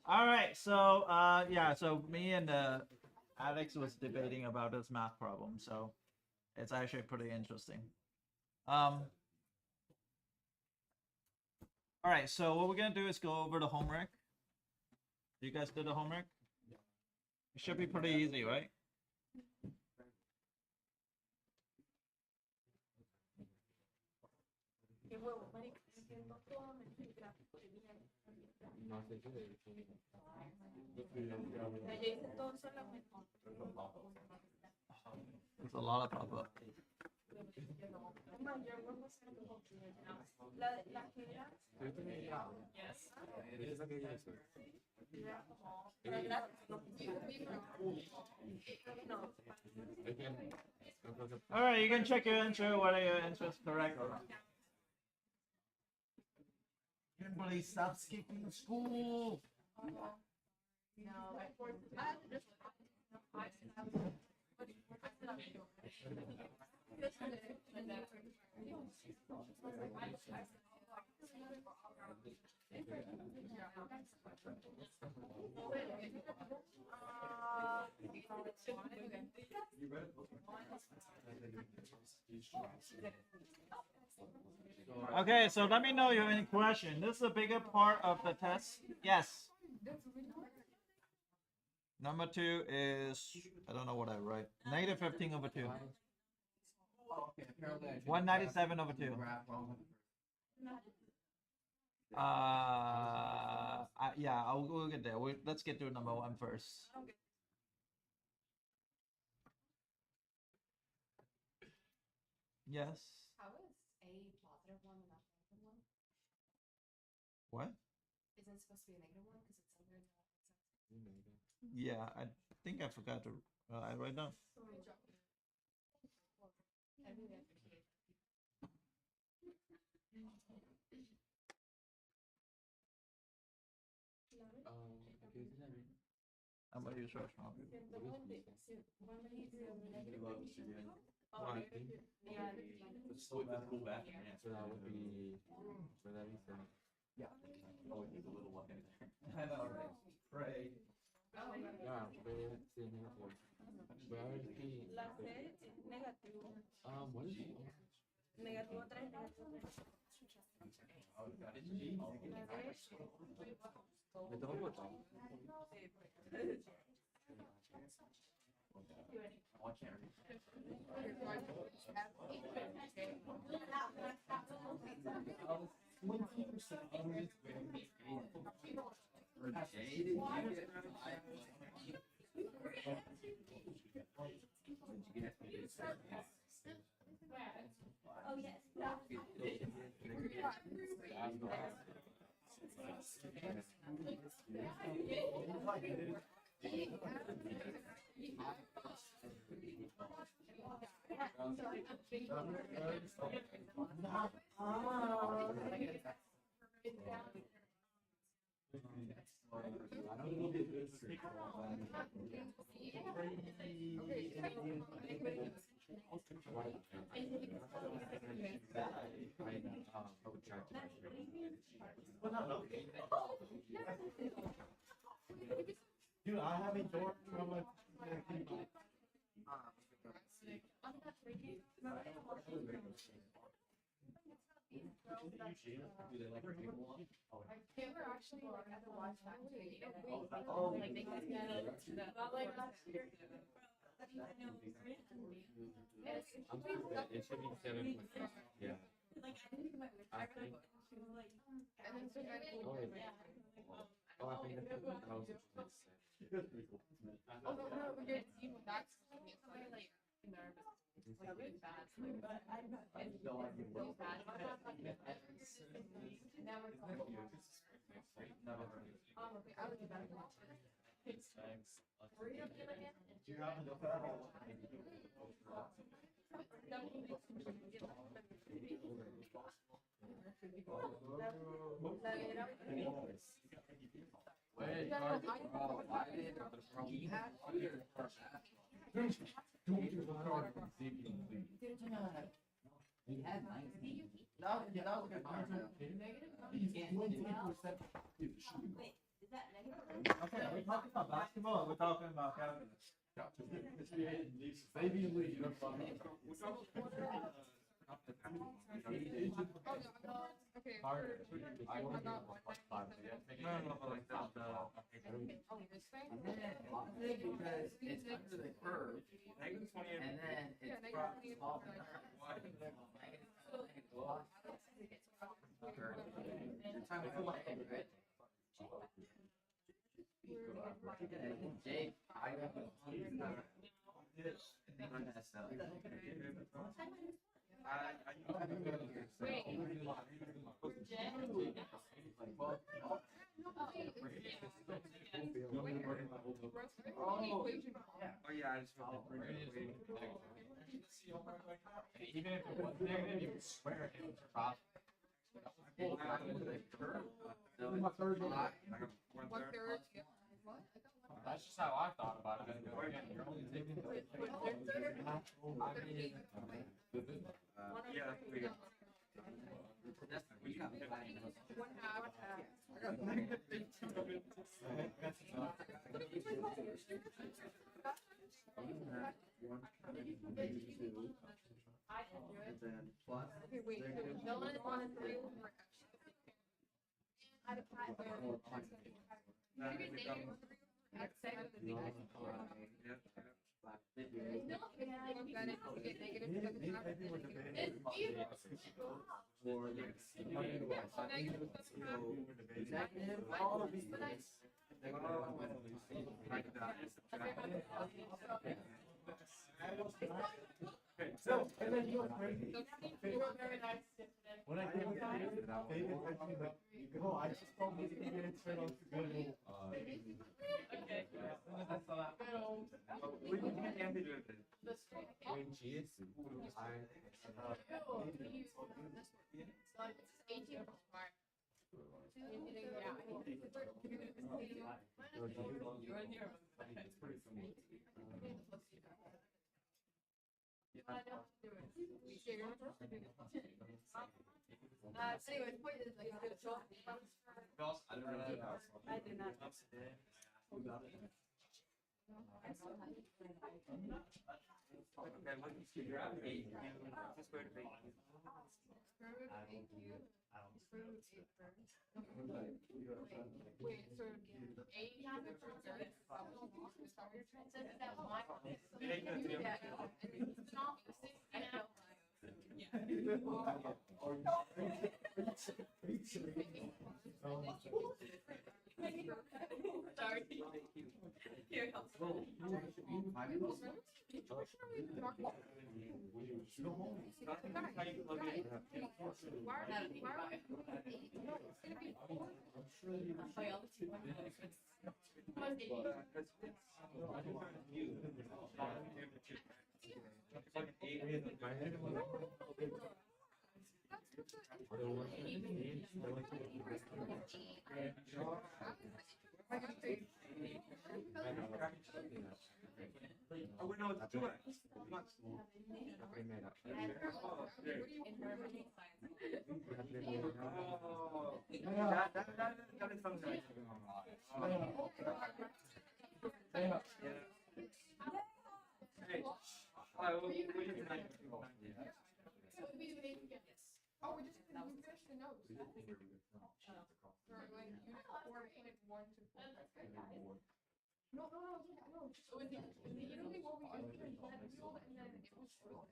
All right. So yeah. So me and Alex was debating about this math problem. So it's actually pretty interesting. All right. So what we're gonna do is go over the homework. You guys did the homework? It should be pretty easy, right? There's a lot of pop-up. All right, you can check your answer whether your answer is correct or wrong. Kimberly, stop skipping school. Okay, so let me know if you have any question. This is a bigger part of the test. Yes. Number 2 is, I don't know what I write. Negative 15 over 2. 197 over 2. Yeah, we'll get there. Let's get to number 1 first. Yes. How is a positive one and not negative one? What? Isn't it supposed to be a negative one because it's under the? Yeah, I think I forgot to. I write down. I'm gonna use search now. So that would be for that reason. Yeah. Oh, there's a little one in there. I know, right? Pray. Yeah, very negative. Where is the La C es negativo. what is it? Negativo 3, negativo 3. Me tengo que botar. Oh, yes. Dude, I have a door from a. They were actually like at the watch factory. Oh. Like they guys It should be 7. Yeah. I think. and then so then Oh, yeah. Oh, I think that was oh no no we did see what that's like nervous like really bad and so bad now we're going okay I would do better were you feeling it? Okay, are we talking about basketball or we're talking about calculus? Baby Lee, you know, Okay. Because it's under the curve, and then it's from Jake, I got Oh yeah, I just felt even if it was negative, you could swear it was positive. My third one. 1/3. Yeah. What? That's just how I thought about it. You're only taking Okay, wait. So Dylan is on a 3 over X. You get negative 3 over X. You get So, and then you very nice. when I came here, David had me like, oh, I just told me to get it straight on to good. Anyways, point is like good shot. I did not. Wait, so A is that one? Oh, we just finished the notes. Or like unit 4.1 to 4. No. So in the unity what we did was that wheel and then it was short.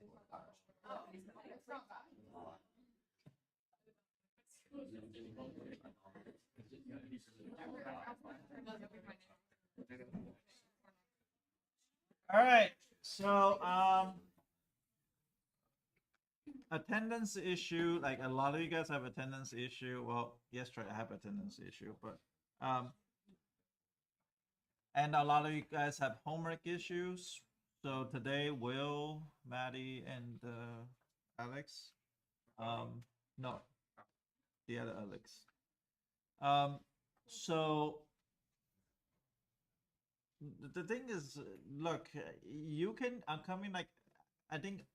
Oh, it's not bad. All right. So attendance issue, like a lot of you guys have attendance issue. Well, yesterday I have attendance issue, but and a lot of you guys have homework issues. So today, Will, Maddie, and Alex, no, the other Alex. So the thing is, look, you can. I'm coming like, I think.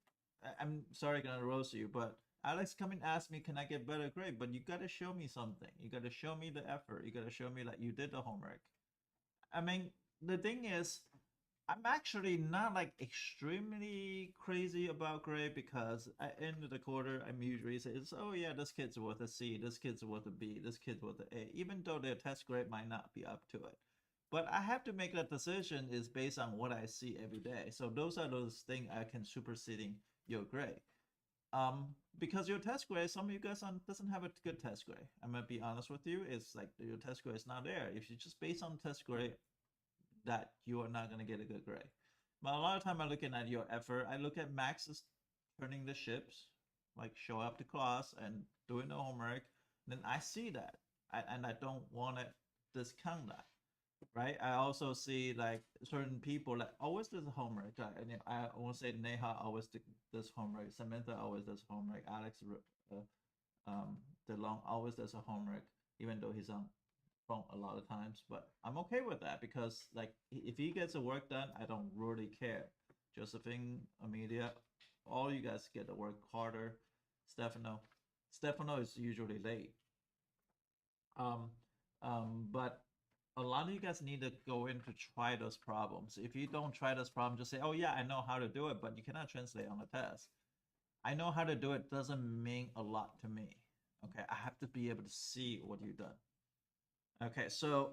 I'm sorry, gonna roast you, but Alex come and ask me, can I get better grade? But you gotta show me something. You gotta show me the effort. You gotta show me like you did the homework. I mean, the thing is, I'm actually not like extremely crazy about grade because at the end of the quarter, I'm usually say, oh yeah, this kid's worth a C, this kid's worth a B, this kid's worth an A, even though their test grade might not be up to it. But I have to make that decision is based on what I see every day. So those are those things I can superseding your grade. Because your test grade, some of you guys doesn't have a good test grade. I'm gonna be honest with you. It's like your test grade is not there. If you just based on test grade, that you are not gonna get a good grade. But a lot of time I'm looking at your effort. I look at Max's turning the ships, like show up to class and doing the homework. Then I see that, and I don't want to discount that. Right. I also see like certain people that always does homework. And I won't say Neha always does homework. Samantha always does homework. Alex long always does a homework, even though he's on phone a lot of times. But I'm okay with that because like if he gets the work done, I don't really care. Josephine, Amelia, all you guys get the work harder. Stefano is usually late. Um, but a lot of you guys need to go in to try those problems. If you don't try those problems, just say, "Oh yeah, I know how to do it," but you cannot translate on the test. I know how to do it doesn't mean a lot to me. Okay, I have to be able to see what you've done. Okay, so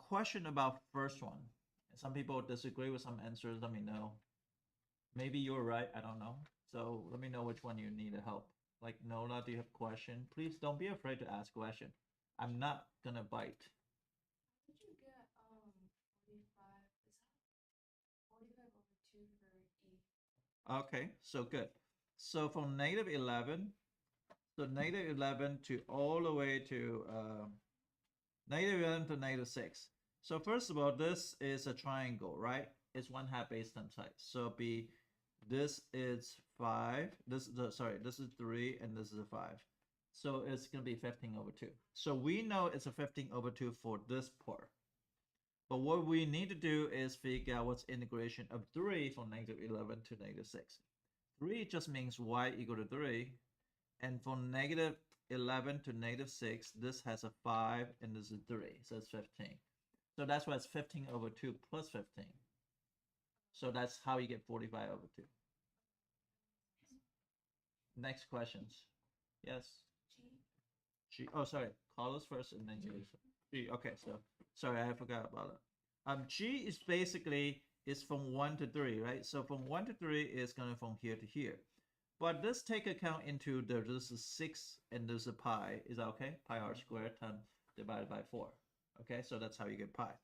question about first one. Some people disagree with some answers. Let me know. Maybe you're right. I don't know. So let me know which one you need help. Like Nola, do you have a question? Please don't be afraid to ask question. I'm not gonna bite. Did you get 45? Is that 45 over 2 for 8? Okay, so good. So from -11, so -11 to all the way to -11 to -6. So first of all, this is a triangle, right? It's 1/2 base times height. So this is 5. This is this is 3, and this is a 5. So it's gonna be 15 over 2. So we know it's a 15 over 2 for this part. But what we need to do is figure out what's integration of 3 from -11 to -6. 3 just means y equal to 3. And from -11 to -6, this has a 5 and this is 3. So it's 15. So that's why it's 15 over 2 plus 15. So that's how you get 45 over 2. Next questions. Yes. G. Oh, sorry. Carlos first and then you. G. Okay, so sorry, I forgot about it. G is basically is from 1 to 3, right? So from 1 to 3 is going from here to here. But let's take account into this is 6 and there's a pi. Is that okay? Pi r squared times divided by 4. Okay, so that's how you get pi.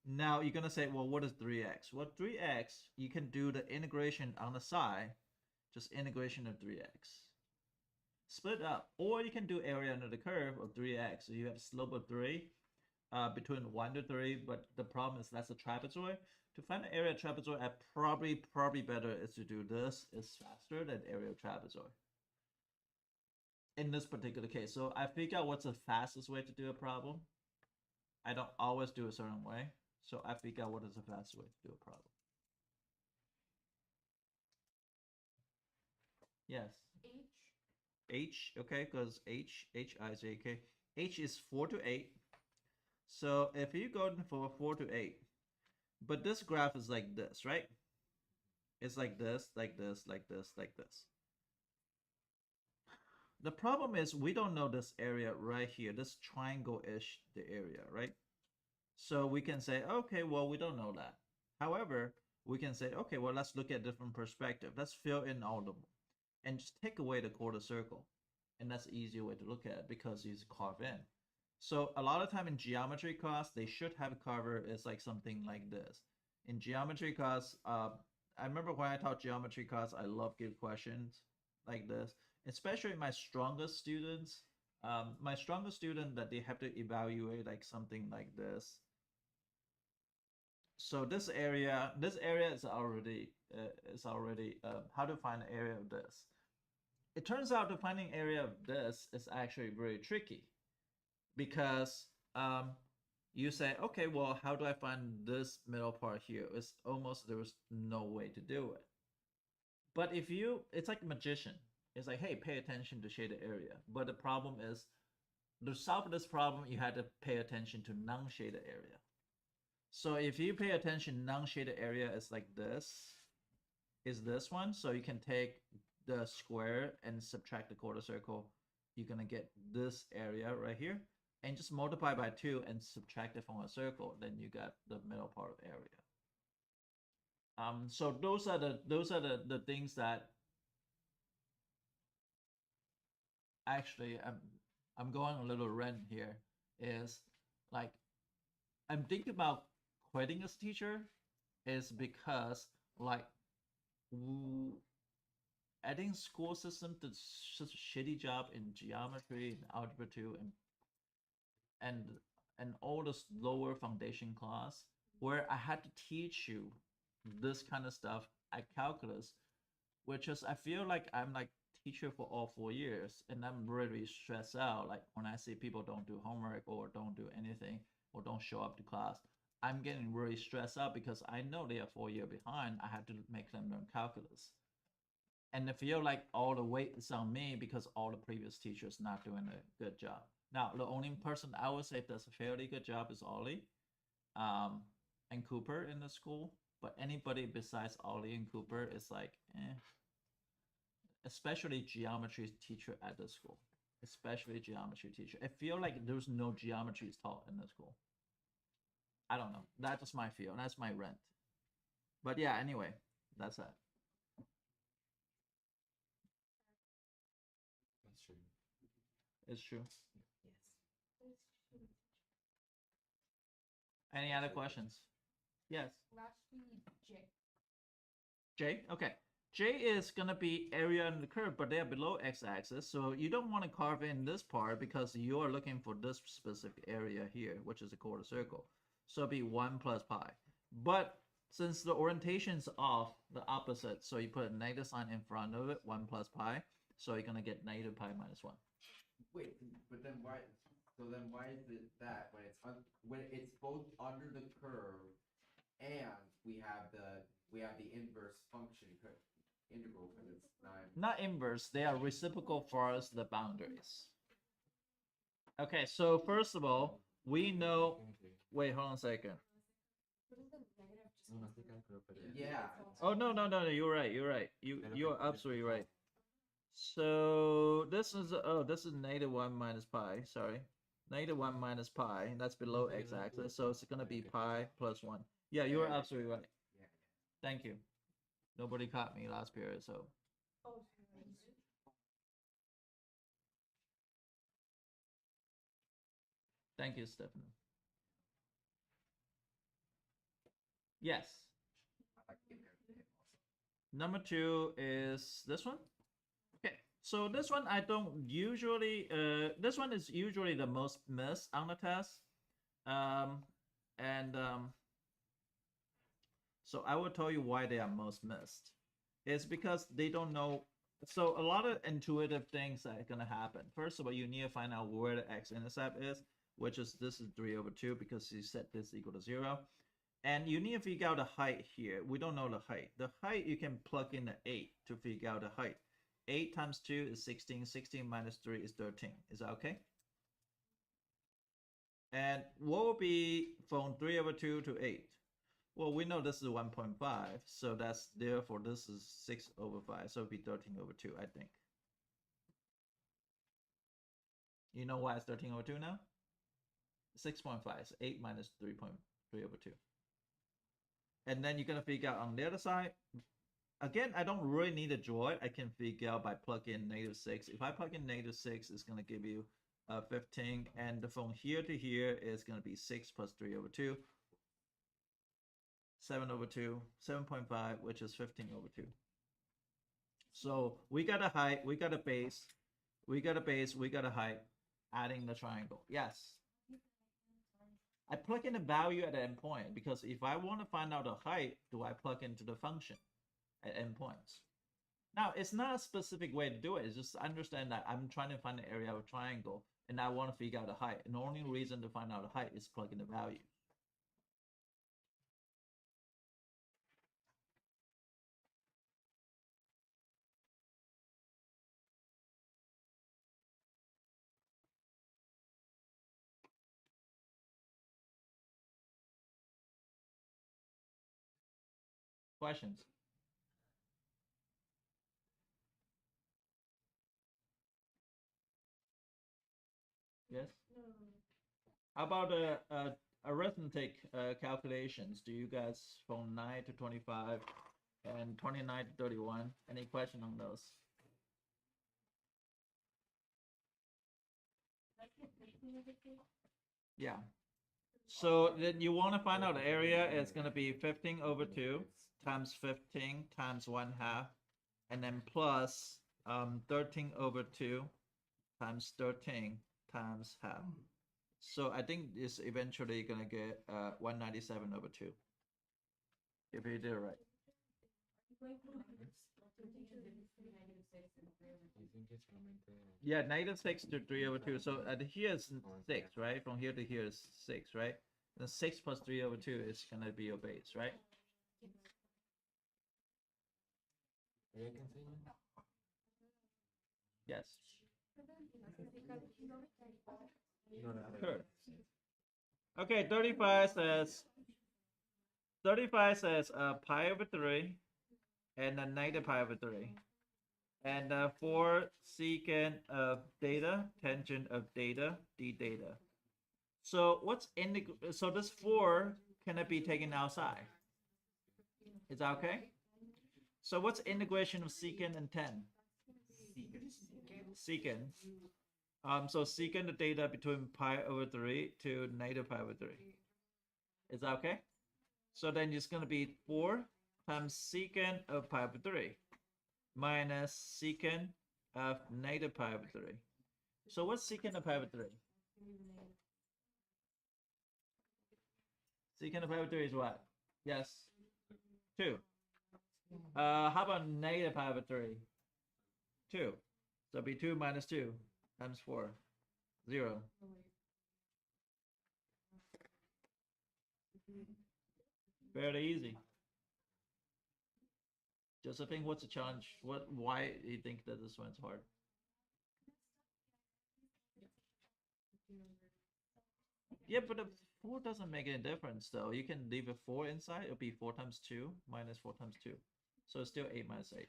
Now you're gonna say, well, what is 3x? Well, 3x, you can do the integration on the side, just integration of 3x. Split up, or you can do area under the curve of 3x. So you have slope of 3 between 1 to 3, but the problem is that's a trapezoid. To find the area of trapezoid, probably better is to do this. It's faster than area of trapezoid. In this particular case, so I figure out what's the fastest way to do a problem. I don't always do a certain way, so I figure out what is the fastest way to do a problem. Yes. H, okay, because H-I-J-K. H is 4 to 8. So if you go for 4 to 8, but this graph is like this, right? It's like this, like this, like this, like this. The problem is we don't know this area right here, this triangle-ish, the area, right? So we can say, okay, well, we don't know that. However, we can say, okay, well, let's look at different perspective. Let's fill in all of them and just take away the quarter circle. And that's the easier way to look at it because it's carved in. So a lot of time in geometry class, they should have a cover is like something like this. In geometry class, I remember when I taught geometry class, I love give questions like this, especially my strongest students. My strongest student that they have to evaluate like something like this. So this area is already how to find the area of this. It turns out to finding area of this is actually very tricky because you say, okay, well, how do I find this middle part here? It's almost there's no way to do it. But if you, it's like a magician. It's like, hey, pay attention to shaded area. But the problem is, to solve this problem, you had to pay attention to non-shaded area. So if you pay attention, non-shaded area is like this, is this one. So you can take the square and subtract the quarter circle. You're gonna get this area right here, and just multiply by 2 and subtract it from a circle. Then you got the middle part of the area. So those are the things that actually I'm going a little rant here. Is like I'm thinking about quitting as teacher is because like adding school system did such a shitty job in geometry and algebra 2 and all this lower foundation class where I had to teach you this kind of stuff at calculus, which is I feel like I'm like teacher for all 4 years, and I'm really stressed out. Like when I see people don't do homework or don't do anything or don't show up to class, I'm getting really stressed out because I know they are 4 years behind. I have to make them learn calculus. And I feel like all the weight is on me because all the previous teachers not doing a good job. Now, the only person I would say does a fairly good job is Ollie, and Cooper in the school. But anybody besides Ollie and Cooper is like, eh. Especially geometry teacher at the school. Especially geometry teacher. I feel like there's no geometry taught in the school. I don't know. That's just my feel. That's my rent. But yeah, anyway, that's that. That's true. It's true. Yes. Any other questions? Yes. Lastly, J. J? Okay. J is gonna be area under the curve, but they're below x-axis, so you don't want to carve in this part because you are looking for this specific area here, which is a quarter circle. So it'll be 1 plus pi. But since the orientation is off, the opposite, so you put a negative sign in front of it, 1 plus pi, so you're gonna get negative pi minus 1. Wait, but then why? So then why is it that when it's both under the curve and we have the inverse function integral because it's 9. Not inverse, they are reciprocal for us the boundaries. Okay, so first of all, we know. Wait, hold on a second. Yeah. Oh no, you're right. You're absolutely right. So this is this is negative 1 minus pi. Sorry, negative 1 minus pi. That's below x-axis, so it's gonna be pi plus 1. Yeah, you're absolutely right. Yeah. Thank you. Nobody caught me last period, so. Thank you, Stephanie. Yes. Number 2 is this one. Okay, so this one I don't usually. This one is usually the most missed on the test, so I will tell you why they are most missed. It's because they don't know. So a lot of intuitive things that are gonna happen. First of all, you need to find out where the x-intercept is, which is this is 3/2 because you set this equal to 0. And you need to figure out the height here. We don't know the height. The height, you can plug in the 8 to figure out the height. 8 times 2 is 16. 16 minus 3 is 13. Is that okay? And what will be from 3/2 to 8? Well, we know this is 1.5. So that's therefore this is 6/5. So it'll be 13/2, I think. You know why it's 13/2 now? 6.5. So 8 minus 3/2. And then you're gonna figure out on the other side. Again, I don't really need to draw it. I can figure out by plugging in -6. If I plug in -6, it's gonna give you 15, and from here to here is gonna be 6 plus 3/2, 7/2, 7.5, which is 15/2. So we got a height, we got a base, we got a height, adding the triangle. Yes. I plug in a value at the endpoint because if I want to find out the height, do I plug into the function at endpoints? Now, it's not a specific way to do it. It's just understand that I'm trying to find the area of a triangle and I want to figure out the height. And the only reason to find out the height is plug in the value. Questions? Yes? How about arithmetic calculations? Do you guys from 9 to 25 and 29 to 31? Any question on those? Yeah. So then you want to find out the area. It's going to be 15/2 times 15 times 1/2, and then plus 13/2 times 13 times half. So I think it's eventually going to get 197/2. If you did it right. Yeah, -6 to 3/2. So here is 6, right? From here to here is 6, right? The 6 plus 3/2 is gonna be your base, right? Yes. Sure. Okay, 35 says pi over 3 and a negative pi over 3. And 4 secant of data, tangent of data, d data. So what's in the, so this 4 cannot be taken outside. Is that okay? So what's integration of secant and tan? Secant. So secant the data between pi over 3 to negative pi over 3. Is that okay? So then it's going to be 4 times secant of pi over 3 minus secant of negative pi over 3. So what's secant of pi over 3? Secant of pi over 3 is what? Yes. 2. How about negative pi over 3? 2. So it'll be 2 minus 2 times 4. 0. Fairly easy. Josephine, what's the challenge? Why do you think that this one's hard? Yeah, but the 4 doesn't make any difference though. You can leave a 4 inside, it'll be 4 times 2 minus 4 times 2. So it's still 8 minus 8.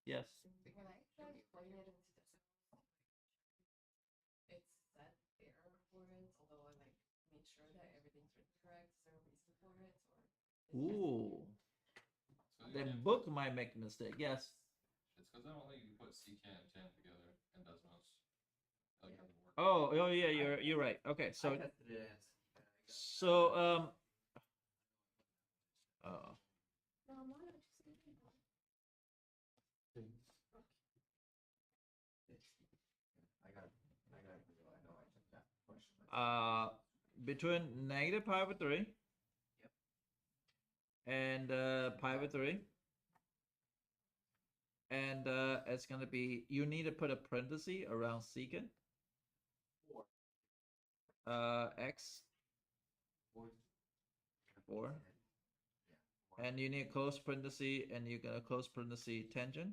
Yes. It's set error for it, although I like made sure that everything's written correct. Is there a reason for it, or? Ooh. So The book might make a mistake. Yes. It's because I don't think you can put secant and tan together and Desmos. Like doesn't work. Oh, yeah, you're right. Okay, so I tested it. so I got I know I took that question. between negative pi over 3 and pi over 3, and it's gonna be, you need to put a parenthesis around secant x 4, and you need a close parenthesis, and you're gonna close parenthesis tangent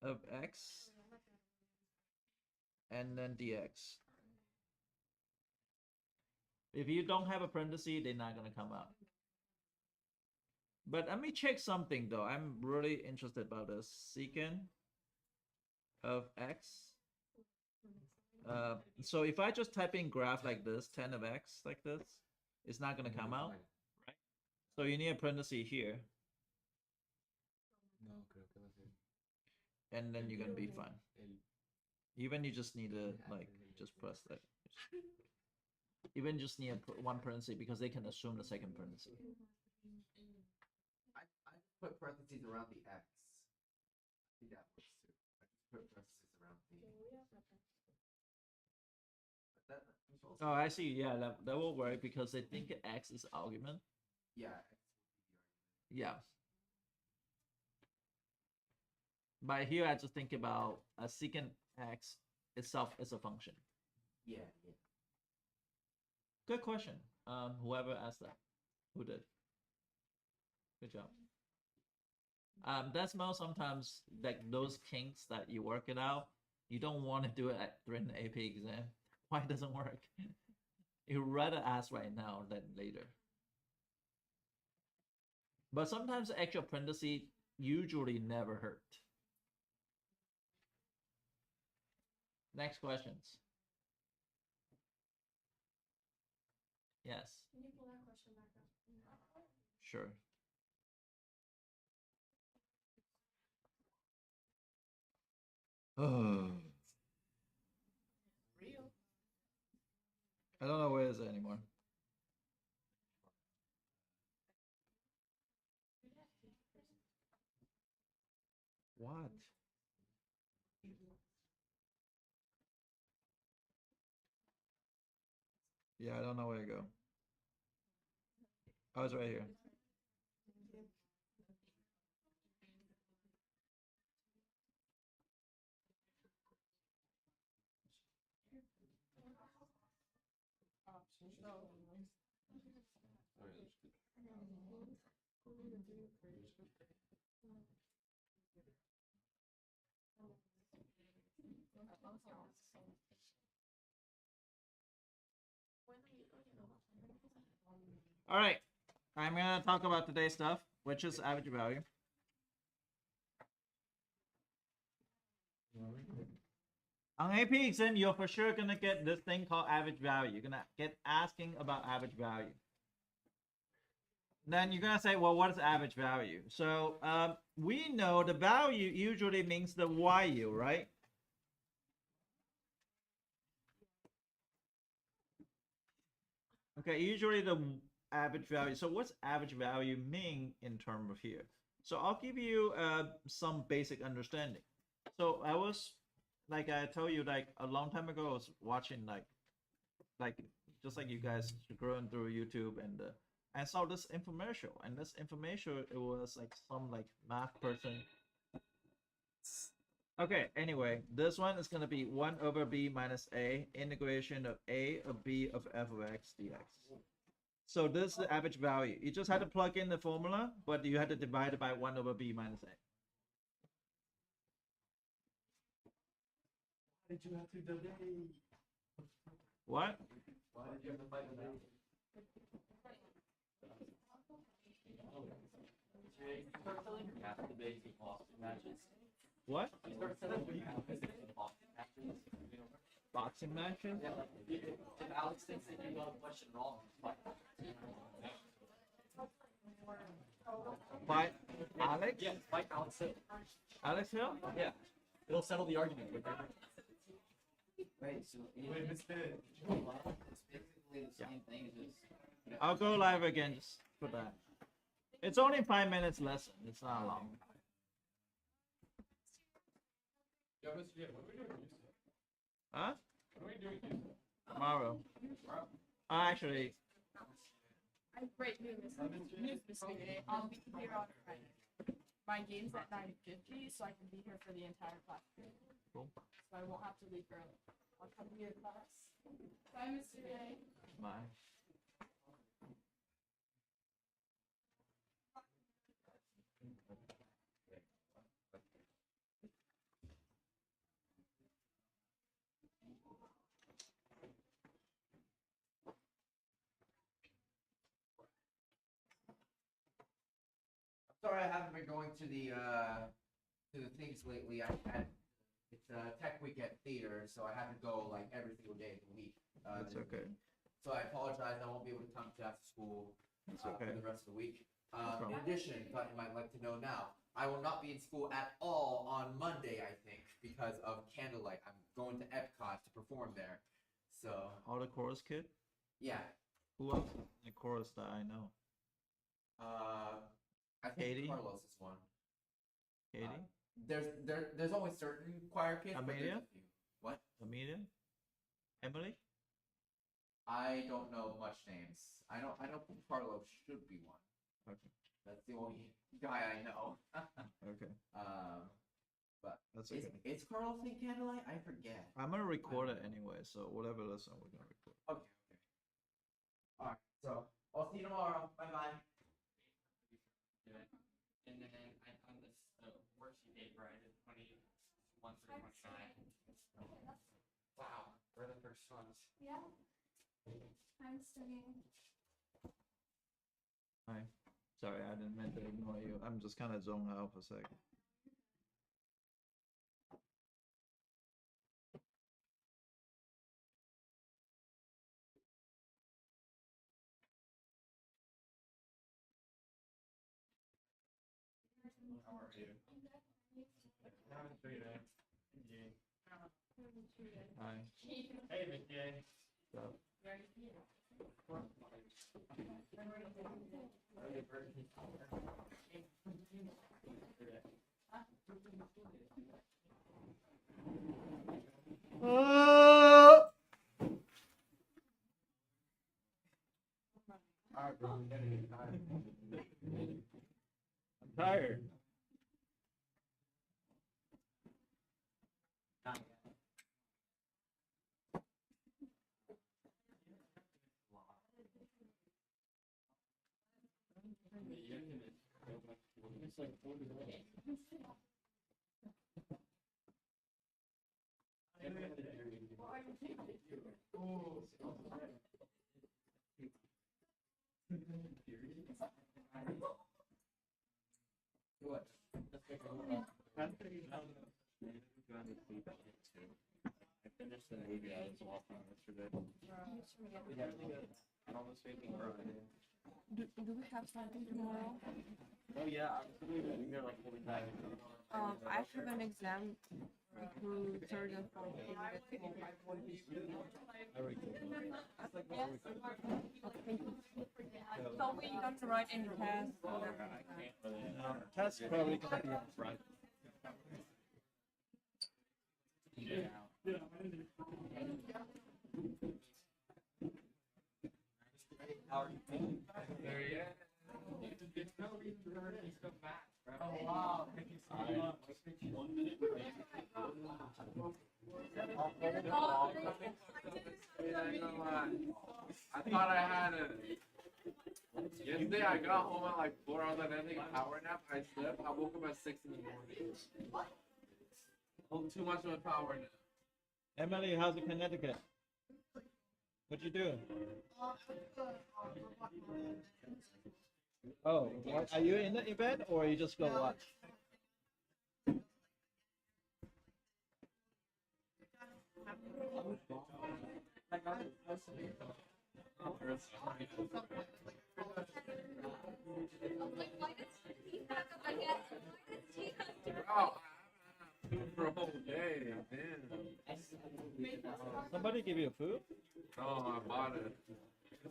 of x and then dx. If you don't have a parenthesis, they're not gonna come out. But let me check something though. I'm really interested about this. Secant of x. So if I just type in graph like this, 10 of x like this, it's not gonna come out, right? So you need a parenthesis here, and then you're gonna be fine. Even you just need to like just press that. Even just need one parenthesis because they can assume the second parenthesis. I put parentheses around the X. I think that works too. I just put parentheses around the. Oh, I see. Yeah, that will work because they think x is argument. Yeah. Yeah. But here I just think about a secant x itself as a function. Yeah. Good question. Whoever asked that, who did? Good job. That's most sometimes like those kinks that you work it out. You don't want to do it during the AP exam. Why it doesn't work? You rather ask right now than later. But sometimes the actual parentheses usually never hurt. Next questions. Yes. Can you pull that question back up? Sure. Oh. Real. I don't know where is it anymore. What? Yeah, I don't know where to go. Oh, it's right here. All right, I'm gonna talk about today's stuff, which is average value. On AP exam, you're for sure gonna get this thing called average value. You're gonna get asking about average value. Then you're gonna say, well, what is average value? So we know the value usually means the YU, right? Okay, usually the average value. So what's average value mean in terms of here? So I'll give you some basic understanding. So I was, like I told you, like a long time ago, I was watching like just like you guys growing through YouTube, and I saw this infomercial, and this infomercial, it was like some like math person. Okay, anyway, this one is gonna be 1 over b minus a integration of a of b of f of x dx. So this is the average value. You just had to plug in the formula, but you had to divide it by 1 over b minus a. Did you have to delay? What? Why did you have to fight with that? What? Boxing matches? If Alex thinks that you got a question wrong, fight. Fight Alex? Yeah, fight Alex Hill. Alex Hill? Yeah, it'll settle the argument. Wait, so Wait, missed it. it's basically the same thing as just. I'll go live again just for that. It's only 5 minutes lesson. It's not long. Yeah, Mr. J, what are we doing Tuesday? Huh? What are we doing Tuesday? Tomorrow. Actually, I have great news, Mr. Day. I'll be here on Friday. My game's at 9:50, so I can be here for the entire class period. Cool. So I won't have to leave early. I'll come to your class. Bye, Mr. Day. bye. Sorry, I haven't been going to the things lately. It's Tech Week at theater, so I have to go like every single day of the week. That's okay. So I apologize. I won't be able to come to after school That's for okay. the rest of the week. problem. In addition, thought you might like to know now, I will not be in school at all on Monday, I think, because of Candlelight. I'm going to Epcot to perform there. So All the chorus kid? yeah, Who else in the chorus that I know? I think Katie? Carlos is one. Katie? There's only certain choir kids. But there's Amelia? a few. What? Amelia? Emily? I don't know much names. I know Carlos should be one. Okay. That's the only guy I know. Okay. But That's is, okay. is Carlos in Candlelight? I forget. I'm gonna record it anyway, so whatever lesson we're gonna record. Okay. Alright, so I'll see you tomorrow. Bye bye. And then I found this worksheet paper. I did 21 through 29. Wow, we're the first ones. Yeah. I'm studying. Hi. Sorry, I didn't mean to ignore you. I'm just kind of zoned out for a second. How are you? Haven't figured out. Yeah. Hi. Hey, Mickey. So, Alright, bro. I'm tired. It's like 40 minutes. What? I finished the movie I was watching yesterday. I almost made me cry. Do we have something tomorrow? Oh yeah, I was leaving there like 45 minutes. I have an exam through third and fourth period, so I won't be free. Tell me you have to write any test. I can't really. Test probably gonna be up front. There he is. There's no reason for her to come back, bro. Oh wow. I thought I had it. Yesterday I got home at like 4 hours. I didn't take a power nap. I slept. I woke up at 6 in the morning. Oh, too much of a power nap. Emily, how's it Connecticut? What'd you do? Oh, what, are you in the event or you just go watch? Wow. For a whole day, man. Somebody give you food? No, I bought it.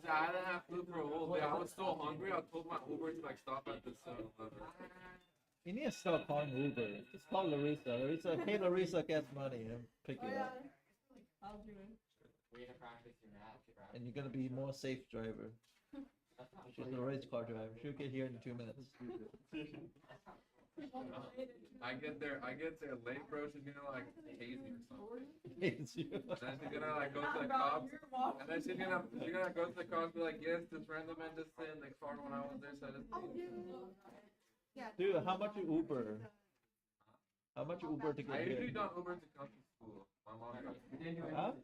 I didn't have food for a whole day. I was so hungry. I told my Uber to like stop at this 7-Eleven. You need to stop calling Uber. Just call Larissa. Larissa, hey Larissa gets money and pick you up. I'll do it. Way to practice your math, bro. And you're gonna be more safe driver. That's not She's a race car driver. She'll get here in 2 minutes. I get there late, bro. She's gonna like tase me or something. Hates you. Then she's gonna like go to the cops, and then she's gonna go to the cops and be like, yes, this random man just said like far when I was there, so I just. Dude, how much you Uber? How much you Uber to I get usually here? don't Uber to come to school. My mom drives. Huh?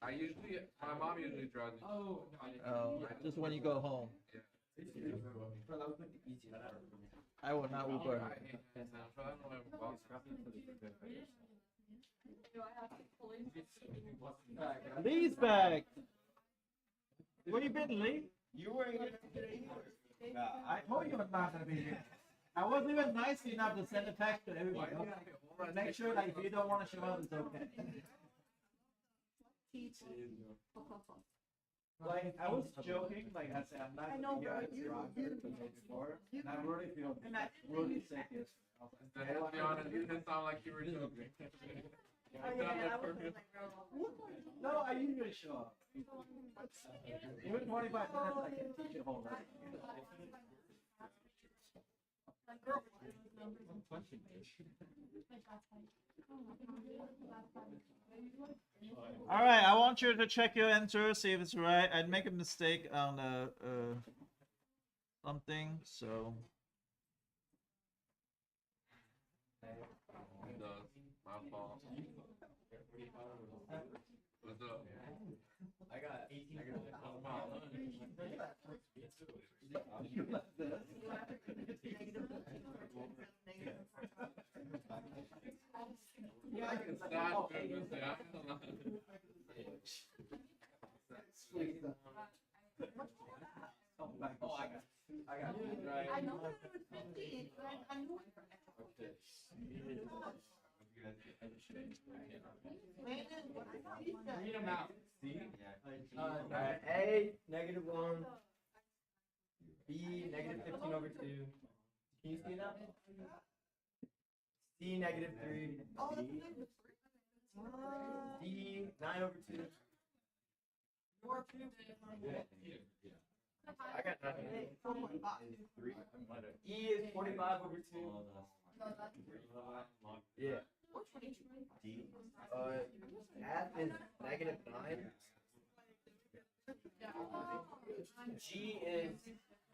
My mom usually drives me. Oh, no, I didn't. Oh, just when you go home. I will not Uber. I hate this. I'm trying to know my boss. Lee's back. Where you been, Lee? You weren't here today either. I told you I'm not gonna be here. I wasn't even nice enough to send a text to everybody. Make sure like if you don't want to show up, it's okay. Like I was joking, like I said, I'm not gonna be here before, and I really feel really sick yesterday. To be honest, you didn't sound like you were joking. No, I usually show up. Even 25 minutes, I can teach a whole lot. All right, I want you to check your answer, see if it's right. I'd make a mistake on the something, so. My fault. What's up? I got 18. I can start doing this. I got it right. I know it was 15, but I knew it. Read them out. C. A, -1. B, -15 over 2. Can you see that? C, -3. D, 9 over 2. I got nothing. E is 45 over 2. Yeah. D. F is -9. G is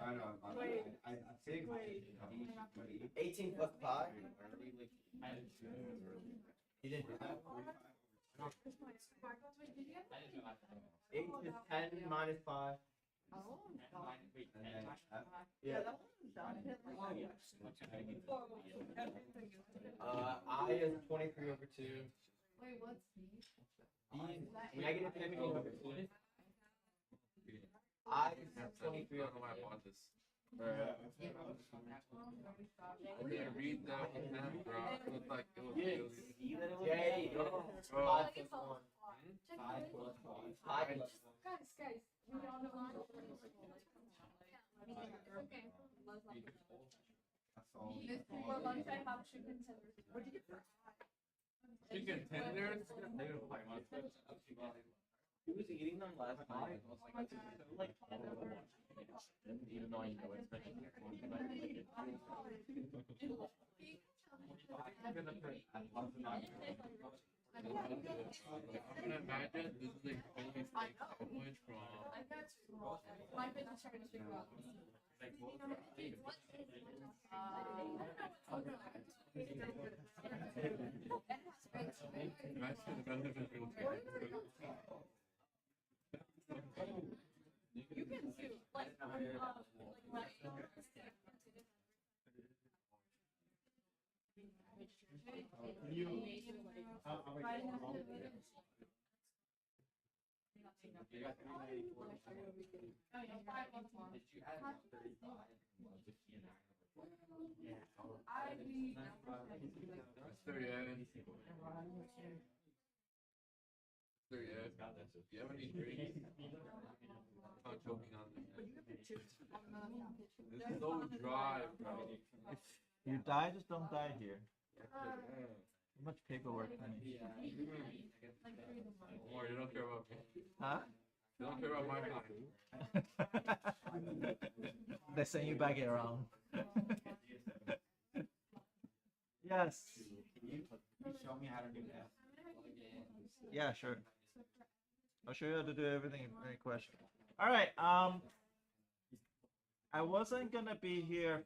I know. I think 18 plus 5. You didn't do that? 8 is 10 minus 5. Yeah. I is 23 over 2. Wait, what's B is negative 15 over 2. I is 23 I over don't know why I 2. bought this. I didn't read that one down, bro. It looked like it was really. J is Bro. 5 plus 1. 5 plus 1. 5 plus 1. Guys, we all know line. Okay. This for lunch I have chicken tenders. What'd you get for? Chicken tenders? He was eating them last night. I was like, even though I know it's like I'm gonna imagine this is like only steak sandwich from. I got two. My business trying to figure out. Imagine the benefit of You can sue. Do you have any drinks? I'm choking on this. This is so dry, bro. If you die, just don't die here. Too much paperwork, honey. Don't worry, you don't care about me. Huh? You don't care about my mind. They send you back around. Yes. Can you show me how to do that? Yeah, sure. I'll show you how to do everything in any question. All right. I wasn't gonna be here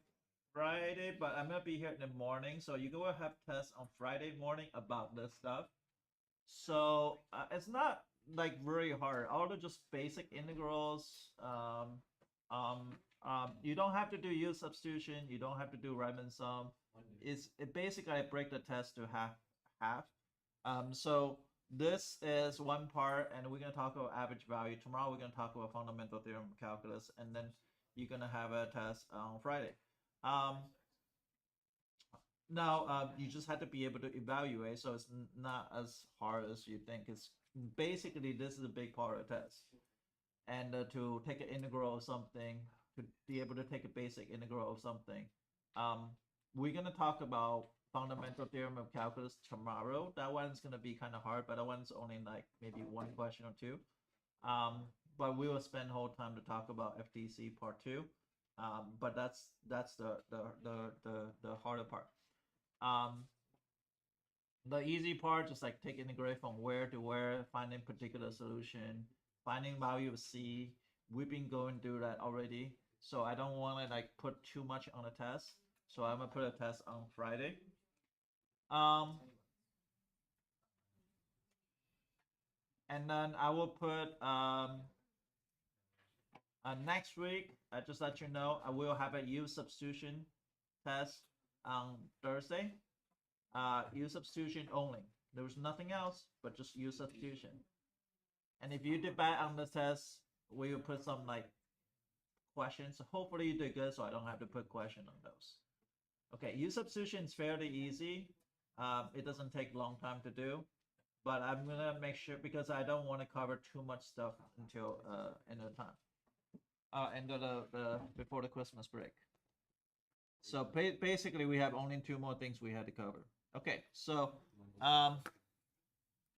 Friday, but I'm gonna be here in the morning. So you go have tests on Friday morning about this stuff. So it's not like very hard. All the just basic integrals. You don't have to do U substitution. You don't have to do Riemann sum. It basically I break the test to half. So this is one part, and we're gonna talk about average value. Tomorrow we're gonna talk about fundamental theorem of calculus, and then you're gonna have a test on Friday. Now you just have to be able to evaluate, so it's not as hard as you think. It's basically this is a big part of the test, and to take an integral of something, to be able to take a basic integral of something. We're gonna talk about fundamental theorem of calculus tomorrow. That one's gonna be kind of hard, but that one's only like maybe one question or two. But we will spend whole time to talk about FTC part 2. But that's the harder part. The easy part just like take integrate from where to where, finding particular solution, finding value of C. We've been going through that already, so I don't want to like put too much on a test. So I'm gonna put a test on Friday. And then I will put next week. I just let you know I will have a U substitution test on Thursday. U substitution only. There was nothing else but just U substitution. And if you did bad on the test, we will put some like questions. Hopefully you did good, so I don't have to put question on those. Okay, U substitution is fairly easy. It doesn't take a long time to do, but I'm gonna make sure because I don't want to cover too much stuff until end of the time, end of the before the Christmas break. So basically, we have only 2 more things we had to cover. Okay, so